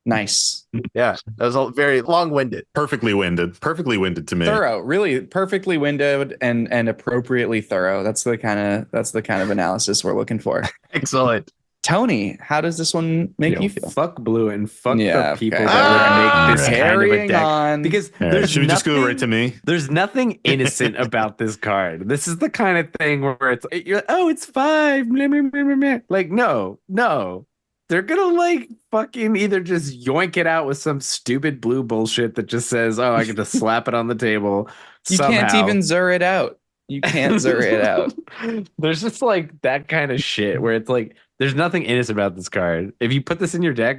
Nice. Yeah, that was very long-winded. Perfectly winded to me. Thorough, really perfectly windowed and appropriately thorough. That's the kind of analysis we're looking for. Excellent. Tony, how does this one make you feel? Fuck blue and fuck Yeah, the people okay. that would make this kind of a Carrying deck. on. Because All right, there's should we just go nothing- right to me? There's nothing innocent about this card. This is the kind of thing where it's you're like, oh, it's 5. Blah, blah, blah, blah, blah. Like, no. They're gonna like fucking either just yoink it out with some stupid blue bullshit that just says, oh, I get to slap it on the table. You can't somehow. even zur it out. You can't zur it out. There's just like that kind of shit where it's like there's nothing innocent about this card. If you put this in your deck,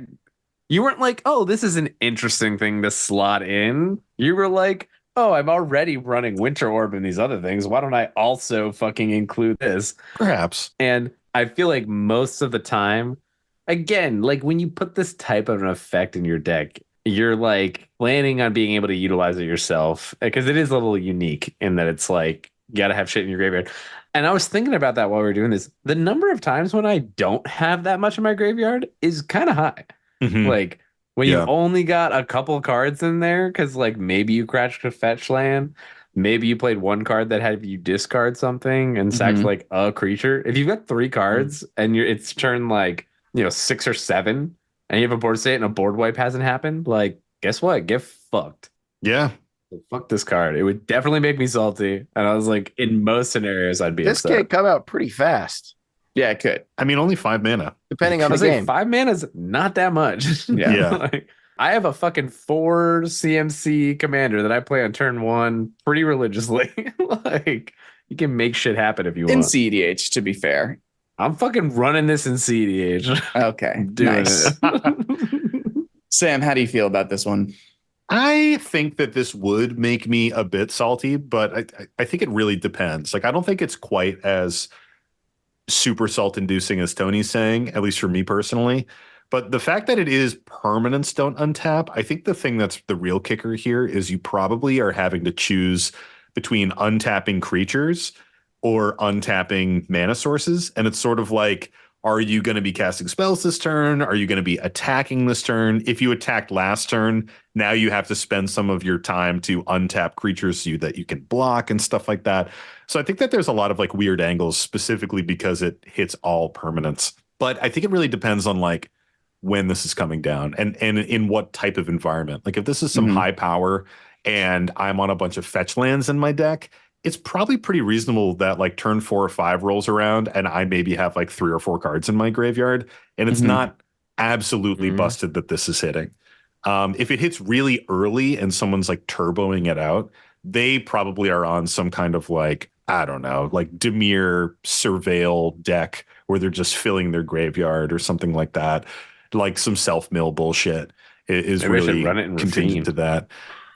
you weren't like, oh, this is an interesting thing to slot in. You were like, oh, I'm already running Winter Orb and these other things. Why don't I also fucking include this? Perhaps. And I feel like most of the time, again, like when you put this type of an effect in your deck, you're like planning on being able to utilize it yourself because it is a little unique in that it's like you got to have shit in your graveyard. And I was thinking about that while we were doing this. The number of times when I don't have that much in my graveyard is kind of high. Mhm. Like when Yeah. you've only got a couple cards in there because like maybe you crashed a fetch land. Maybe you played one card that had you discard something and sacked Mhm. like a creature. If you've got 3 cards and it's turn like 6 or 7 and you have a board state and a board wipe hasn't happened, like guess what? Get fucked. Yeah. Fuck this card. It would definitely make me salty. And I was like, in most scenarios, I'd be This upset. could come out pretty fast, Yeah, it could. I mean, only 5 mana. depending on I the was like, game. 5 mana is not that much. Yeah. Like, I have a fucking 4 CMC commander that I play on turn 1 pretty religiously. Like, you can make shit happen if you In want. cEDH, to be fair. I'm fucking running this in cEDH. Okay, Doing nice. it. Sam, how do you feel about this one? I think that this would make me a bit salty, but I think it really depends. Like, I don't think it's quite as super salt inducing as Tony's saying, at least for me personally. But the fact that it is permanents don't untap, I think the thing that's the real kicker here is you probably are having to choose between untapping creatures or untapping mana sources. And it's sort of like, are you going to be casting spells this turn? Are you going to be attacking this turn? If you attacked last turn, now you have to spend some of your time to untap creatures so that you can block and stuff like that. So I think that there's a lot of like weird angles specifically because it hits all permanents. But I think it really depends on like when this is coming down and in what type of environment. Like if this is some high power and I'm on a bunch of fetch lands in my deck, it's probably pretty reasonable that like turn 4 or 5 rolls around and I maybe have like 3 or 4 cards in my graveyard. And it's not absolutely busted that this is hitting. If it hits really early and someone's like turboing it out, they probably are on some kind of like, I don't know, like Dimir surveil deck where they're just filling their graveyard or something like that. Like some self-mill bullshit is Maybe I should really run it in contingent Rafine. to that.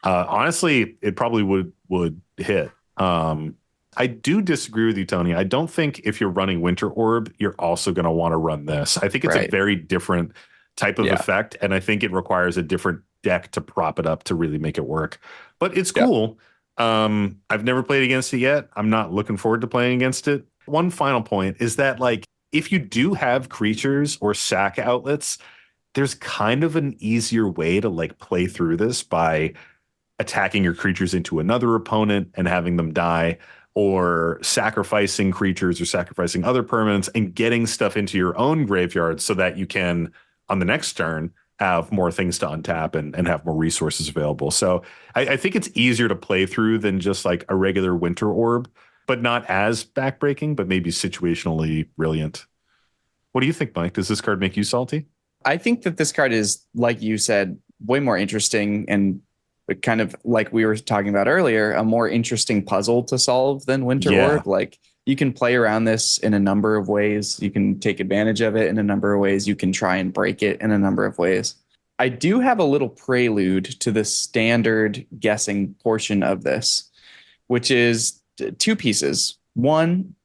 Honestly, it probably would hit. I do disagree with you, Tony. I don't think if you're running Winter Orb, you're also going to want to run this. I think it's a very different type of effect, and I think it requires a different deck to prop it up to really make it work. But it's cool. I've never played against it yet. I'm not looking forward to playing against it. One final point is that like if you do have creatures or sack outlets, there's kind of an easier way to like play through this by attacking your creatures into another opponent and having them die, or sacrificing creatures or sacrificing other permanents and getting stuff into your own graveyard so that you can, on the next turn, have more things to untap and have more resources available. So I think it's easier to play through than just like a regular Winter Orb, but not as backbreaking, but maybe situationally brilliant. What do you think, Mike? Does this card make you salty? I think that this card is, like you said, way more interesting and kind of like we were talking about earlier, a more interesting puzzle to solve than Winter Orb. Like you can play around this in a number of ways. You can take advantage of it in a number of ways. You can try and break it in a number of ways. I do have a little prelude to the standard guessing portion of this, which is 2 pieces. One,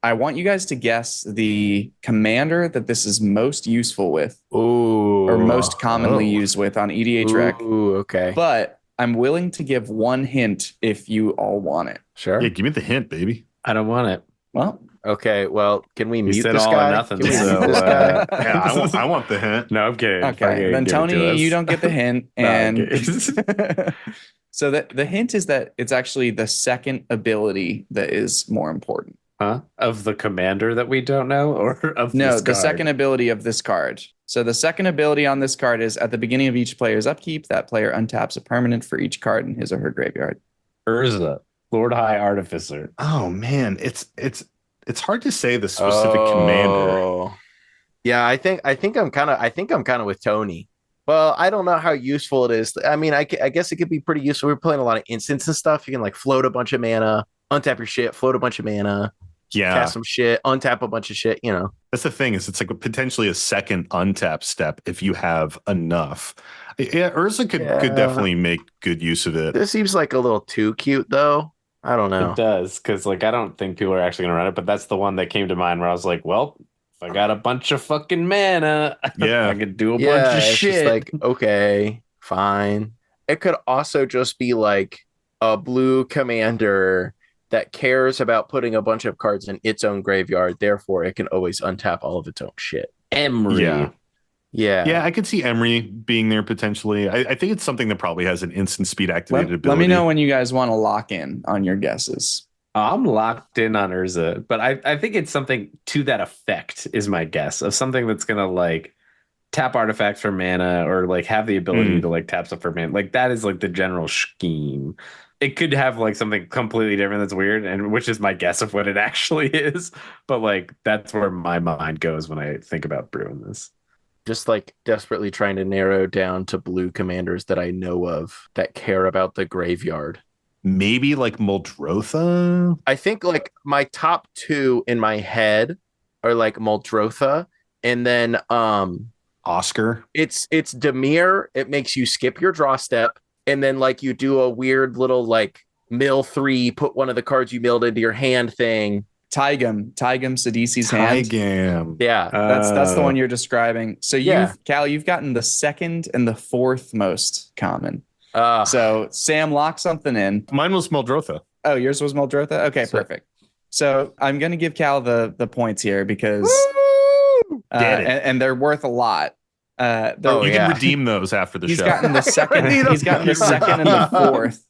I want you guys to guess the commander that this is most useful with, or most commonly used with on EDH Rec. Ooh, okay. But I'm willing to give one hint if you all want it. Sure. Yeah, give me the hint, baby. I don't want it. Well, Okay, well, can we mute said this all or guy? nothing, Can we so, mute this guy? Yeah, I want the hint. No, I'm kidding. okay. Then Tony, you don't get the hint. And so the hint is that it's actually the second ability that is more important. Huh? Of the commander that we don't know, or of No, this the card? second ability of this card. So the second ability on this card is at the beginning of each player's upkeep, that player untaps a permanent for each card in his or her graveyard. Urza, Lord High Artificer. Oh man, it's hard to say the specific commander. Yeah, I think I'm kind of with Tony. Well, I don't know how useful it is. I mean, I guess it could be pretty useful. We're playing a lot of instants and stuff. You can like float a bunch of mana, untap your shit, float a bunch of mana, cast some shit, untap a bunch of shit. You know, that's the thing. Is it's like potentially a second untap step if you have enough. Yeah, Urza could definitely make good use of it. This seems like a little too cute, though. I don't know. It does, because like I don't think people are actually gonna run it, but that's the one that came to mind where I was like, well, if I got a bunch of fucking mana, yeah, I could do a bunch of it's shit. just like, okay, fine. It could also just be like a blue commander that cares about putting a bunch of cards in its own graveyard. Therefore, it can always untap all of its own shit. Emery. Yeah. I could see Emery being there potentially. I think it's something that probably has an instant speed activated ability. Let me know when you guys want to lock in on your guesses. I'm locked in on Urza, but I think it's something to that effect is my guess of something that's gonna like tap artifacts for mana or like have the ability to like tap stuff for mana. Like that is like the general scheme. It could have like something completely different that's weird, and which is my guess of what it actually is. But like that's where my mind goes when I think about brewing this. Just like desperately trying to narrow down to blue commanders that I know of that care about the graveyard. Maybe like Muldrotha. I think like my top two in my head are like Muldrotha, and then Oscar. It's Dimir. It makes you skip your draw step, and then like you do a weird little like mill 3, put one of the cards you milled into your hand thing. Taigam Sidisi's hand. Taigam. Yeah. That's the one you're describing. So you've gotten the second and the fourth most common. So Sam, lock something in. Mine was Muldrotha. Oh, yours was Muldrotha? Okay, perfect. So I'm going to give Cal the points here because and they're worth a lot. You can redeem those after the show. He's gotten the second and the fourth.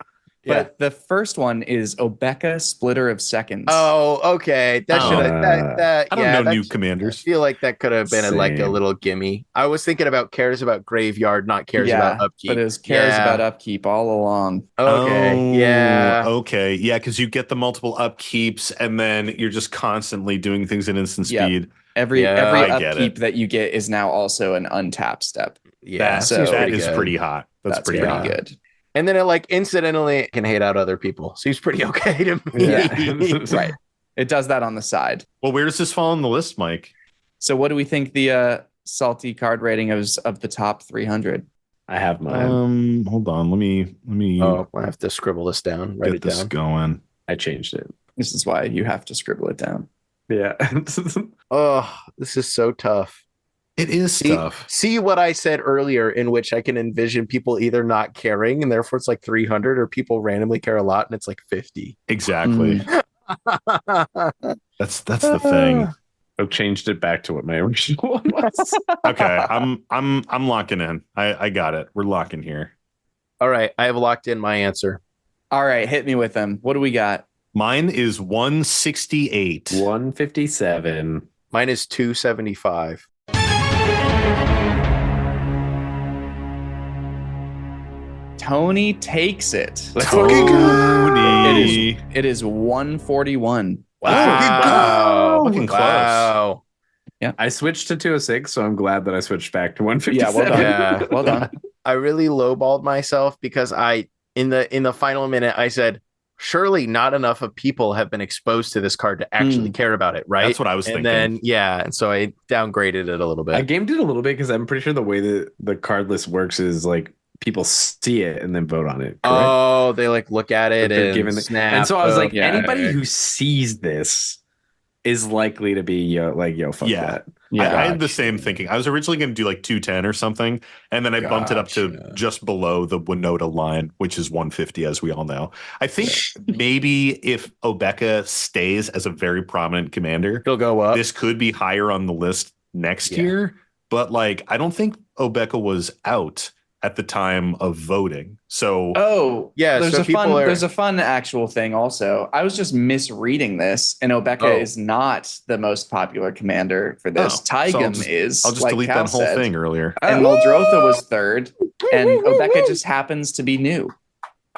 But the first one is Obeka, Splitter of Seconds. Oh, okay. That should have. I don't know new commanders. I feel like that could have been like a little gimme. I was thinking about cares about graveyard, not cares about upkeep. But it was cares about upkeep all along. Okay. Okay. Yeah, because you get the multiple upkeeps, and then you're just constantly doing things in instant speed. Every upkeep that you get is now also an untap step. Yeah, that is pretty hot. That's pretty good. And then it like incidentally can hate out other people. Seems pretty okay to me. Yeah. Right. It does that on the side. Well, where does this fall on the list, Mike? So what do we think the salty card rating is of the top 300? I have mine. Hold on. Let me I have to scribble this down. Write it down. Going. I changed it. This is why you have to scribble it down. Yeah. This is so tough. It is tough. See what I said earlier, in which I can envision people either not caring and therefore it's like 300, or people randomly care a lot and it's like 50. Exactly. That's the thing. I've changed it back to what my original one was. Okay, I'm locking in. I got it. We're locking here. All right, I have locked in my answer. All right, hit me with them. What do we got? Mine is 168. 157. Mine is 275. Tony takes it. Let's fucking go. It is 141. Wow. Looking close. Wow. Yeah. I switched to 206, so I'm glad that I switched back to 157. Yeah, well done. Well done. I really lowballed myself because in the final minute I said, surely not enough of people have been exposed to this card to actually care about it, right? That's what I was thinking. And then and so I downgraded it a little bit. I gamed it a little bit because I'm pretty sure the way that the card list works is like people see it and then vote on it. Correct? Oh, they like look at it and snap. And so I was like, anybody who sees this is likely to be fuck that. Yeah, I had the same thinking. I was originally going to do like 210 or something, and then I bumped it up to just below the Winota line, which is 150, as we all know. I think maybe if Obeka stays as a very prominent commander, he'll go up. This could be higher on the list next year, but like I don't think Obeka was out at the time of voting. So there's a fun actual thing also. I was just misreading this, and Obeka is not the most popular commander for this. Taigam is. I'll just delete Cal that whole thing earlier. And Muldrotha was third, and Obeka just happens to be new.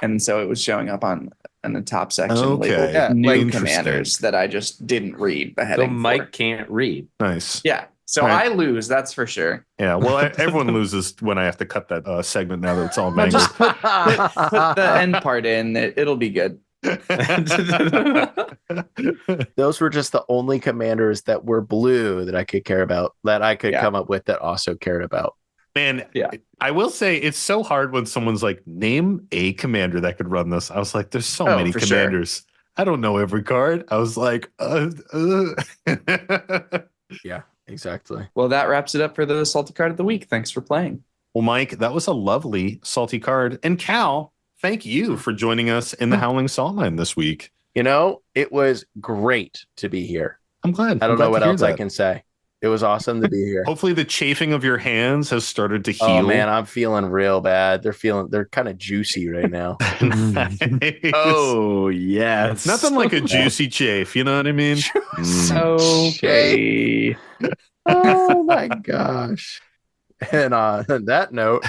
And so it was showing up on the top section labeled new commanders that I just didn't read the heading. So Mike can't read. Nice. Yeah. So I lose, that's for sure. Yeah, well, everyone loses when I have to cut that segment now that it's all mangled. Just put the end part in. It'll be good. Those were just the only commanders that were blue that I could care about, that I could come up with that also cared about. Man, I will say it's so hard when someone's like, name a commander that could run this. I was like, there's so many commanders. Sure. I don't know every card. I was like, Yeah. Exactly. Well, that wraps it up for the salty card of the week. Thanks for playing. Well, Mike, that was a lovely salty card. And Cal, thank you for joining us in the Howling Salt Mine this week. You know, it was great to be here. I'm glad. I don't know what else I can say. It was awesome to be here. Hopefully the chafing of your hands has started to heal. Oh man, I'm feeling real bad. They're kind of juicy right now. Nice. Oh yes. Nothing like a juicy chafe, you know what I mean? Okay. Oh my gosh. And on that note,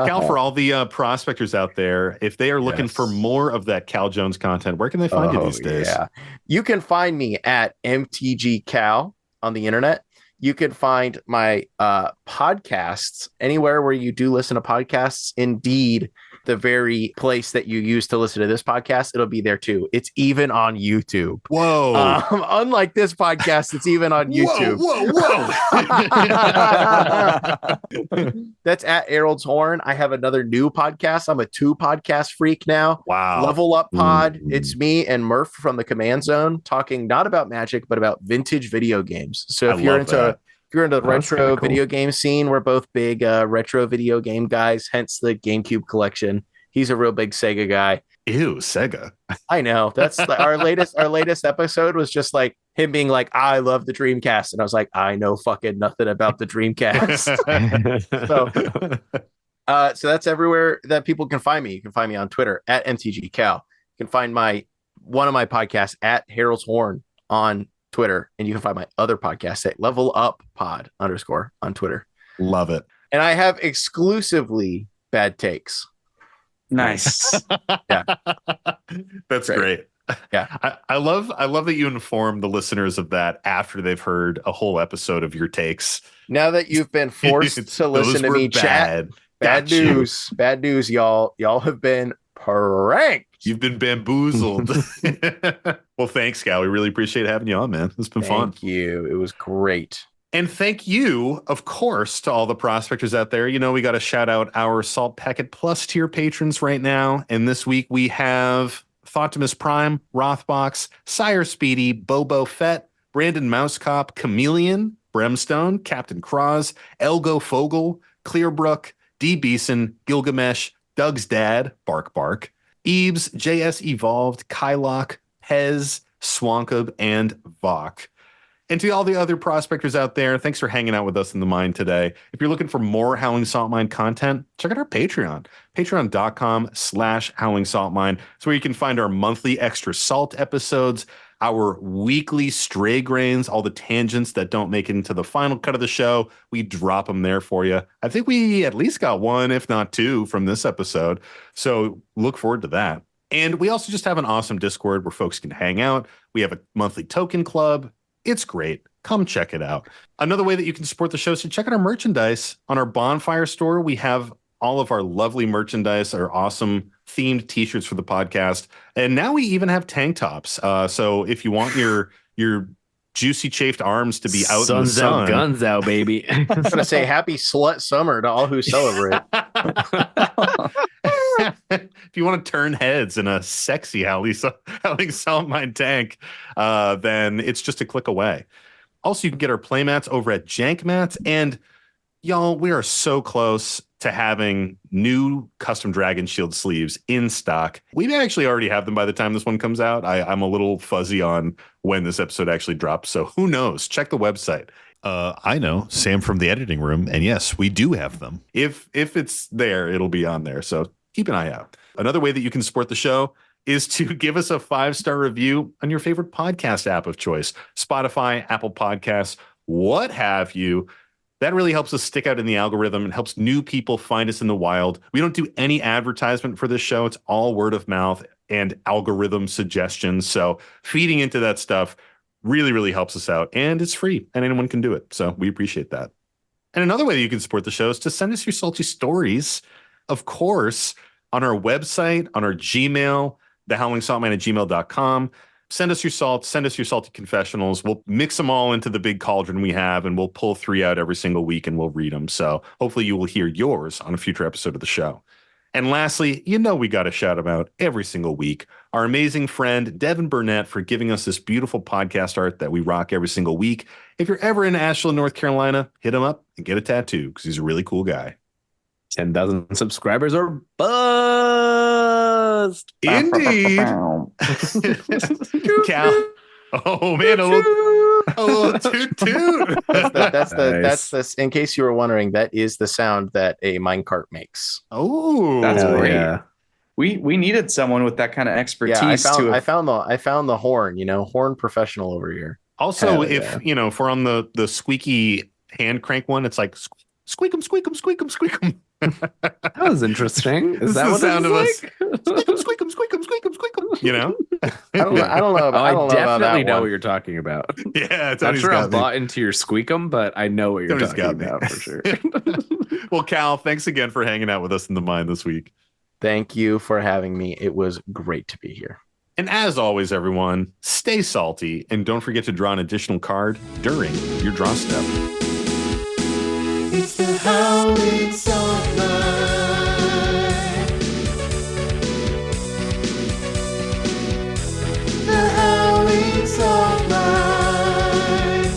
Cal, for all the prospectors out there, if they are looking for more of that Cal Jones content, where can they find you these days? Yeah, you can find me at MTG Cal on the internet. You can find my podcasts anywhere where you do listen to podcasts. Indeed, the very place that you use to listen to this podcast, it'll be there too. It's even on YouTube. Whoa. Unlike this podcast, it's even on YouTube. Whoa. That's at Herald's Horn. I have another new podcast. I'm a 2-podcast freak now. Wow. Level Up Pod. It's me and Murph from the Command Zone talking not about Magic, but about vintage video games. So if you're into the retro video game scene, we're both big retro video game guys, hence the GameCube collection. He's a real big Sega guy. Ew, Sega. I know. That's our latest episode was just like him being like, I love the Dreamcast. And I was like, I know fucking nothing about the Dreamcast. So that's everywhere that people can find me. You can find me on Twitter at MTGCal. You can find one of my podcasts at Herald's Horn on Twitter, and you can find my other podcast at Level Up Pod _ on Twitter. Love it. And I have exclusively bad takes. Nice. Yeah. That's great. Yeah. I love that you inform the listeners of that after they've heard a whole episode of your takes. Now that you've been forced to listen to me chat, bad news, y'all. Y'all have been pranked. You've been bamboozled. Well, thanks, Cal. We really appreciate having you on, man. It's been fun. Thank you. It was great. And thank you, of course, to all the prospectors out there. You know, we got to shout out our Salt Packet Plus tier patrons right now. And this week we have Thotimus Prime, Rothbox, Sire Speedy, Bobo Fett, Brandon Mousecop, Chameleon, Brimstone, Captain Cross, Elgo Fogel, Clearbrook, D. Beeson, Gilgamesh, Doug's Dad, Bark Bark, Ebes, JS Evolved, Kylock, Pez, Swankub, and Vok. And to all the other prospectors out there, thanks for hanging out with us in the mine today. If you're looking for more Howling Salt Mine content, check out our Patreon, patreon.com/Howling Salt Mine. It's where you can find our monthly extra salt episodes, our weekly stray grains, all the tangents that don't make it into the final cut of the show. We drop them there for you. I think we at least got one, if not two, from this episode. So look forward to that. And we also just have an awesome Discord where folks can hang out. We have a monthly token club. It's great. Come check it out. Another way that you can support the show is to check out our merchandise on our Bonfire store. We have all of our lovely merchandise, our awesome themed t-shirts for the podcast. And now we even have tank tops. So if you want your juicy chafed arms to be out in the sun. Out, guns out, baby. I'm going to say happy slut summer to all who celebrate. If you want to turn heads in a sexy Howling Salt Mine tank, then it's just a click away. Also, you can get our playmats over at Jankmats. And y'all, we are so close to having new custom Dragon Shield sleeves in stock. We may actually already have them by the time this one comes out. I'm a little fuzzy on when this episode actually drops, so who knows? Check the website. I know, Sam from the editing room, and yes, we do have them. If it's there, it'll be on there, so keep an eye out. Another way that you can support the show is to give us a 5-star review on your favorite podcast app of choice, Spotify, Apple Podcasts, what have you. That really helps us stick out in the algorithm and helps new people find us in the wild. We don't do any advertisement for this show. It's all word of mouth and algorithm suggestions. So feeding into that stuff really, really helps us out. And it's free and anyone can do it. So we appreciate that. And another way that you can support the show is to send us your salty stories, of course, on our website, on our Gmail, thehowlingsaltman@gmail.com. Send us your salt, send us your salty confessionals. We'll mix them all into the big cauldron we have, and we'll pull 3 out every single week and we'll read them. So hopefully you will hear yours on a future episode of the show. And lastly, you know we got to shout him out every single week. Our amazing friend, Devin Burnett, for giving us this beautiful podcast art that we rock every single week. If you're ever in Ashland, North Carolina, hit him up and get a tattoo because he's a really cool guy. 10,000 subscribers or buzzed. Indeed. Cal. Oh man, a little toot toot. That's the in case you were wondering, that is the sound that a minecart makes. Oh, that's great. Yeah. We needed someone with that kind of expertise. Yeah, I found the horn, horn professional over here. Also, if we're on the squeaky hand crank one. It's like squeak 'em, squeak 'em, squeak 'em, squeak 'em. That was interesting. Is that what sound it of was us? like? Squeak 'em, squeak 'em, squeak 'em, squeak 'em, squeak 'em. You know? I don't know. I don't know. Oh, I don't know about definitely that know one. what you're talking about. Yeah, Not Tony's sure I'm got me. bought into your squeakum, but I know what you're Tony's talking got me. about for sure. Well, Cal, thanks again for hanging out with us in the Mind this week. Thank you for having me. It was great to be here. And as always, everyone, stay salty and don't forget to draw an additional card during your draw step. It's the Howling Salt Line. The Howling Salt Line.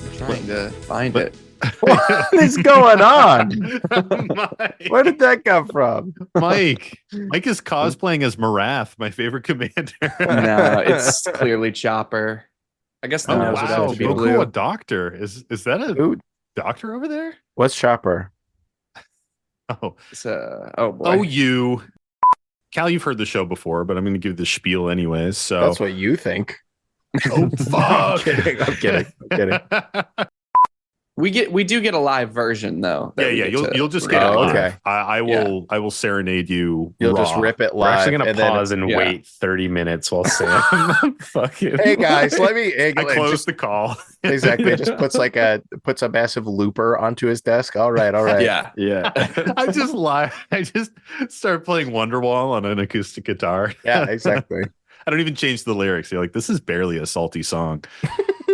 I'm trying to find it. What is going on? Mike. Where did that come from? Mike is cosplaying as Marath, my favorite commander. No, it's clearly Chopper. I guess the Oh, nose would have wow. to be Boku, blue. a doctor. Is that a Ooh, doctor over there? what's Chopper? Oh, It's, oh boy. oh, you. Cal, you've heard the show before, but I'm going to give the spiel anyways. So That's what you think. Oh, I'm fuck. kidding. I'm kidding. We do get a live version though. that we Yeah. get to You'll just read. get it. Oh, live. okay. I will serenade you. You'll raw. just rip it We're live. actually gonna and then- pause and yeah. wait 30 minutes while Sam fucking. Hey guys, let me. I closed the call. Exactly. Just puts a massive looper onto his desk. All right. Yeah. Yeah. I just lie. I just start playing Wonderwall on an acoustic guitar. Yeah. Exactly. I don't even change the lyrics. You're like, this is barely a salty song.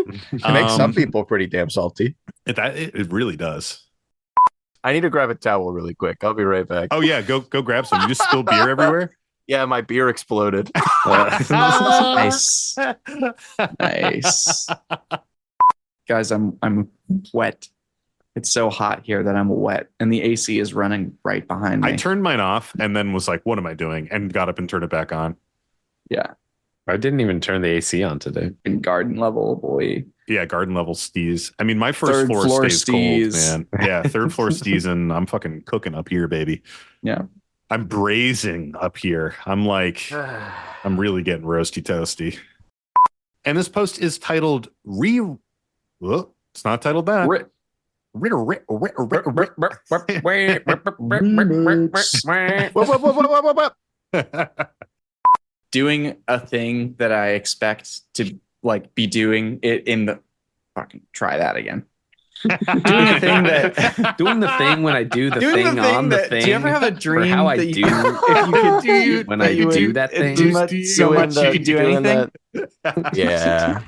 It makes some people pretty damn salty. It really does. I need to grab a towel really quick. I'll be right back. Oh yeah, go grab some. You just spill beer everywhere. Yeah, my beer exploded. Nice. Nice. Guys, I'm wet. It's so hot here that I'm wet, and the AC is running right behind me. I turned mine off and then was like, "What am I doing?" and got up and turned it back on. Yeah, I didn't even turn the AC on today. in garden level, boy. Yeah, garden level steez. I mean, my first Third floor floor stays steez. cold, man. Yeah, third floor steez, and I'm fucking cooking up here, baby. Yeah. I'm braising up here. I'm like, I'm really getting roasty toasty. And this post is titled it's not titled that. Doing a thing that I expect to like be doing it in the fucking try that again. Doing a thing that Doing the thing when I do the doing thing on the thing. do you ever have a dream how I that do you, if you could do when I do that thing? so much you could do anything? Yeah.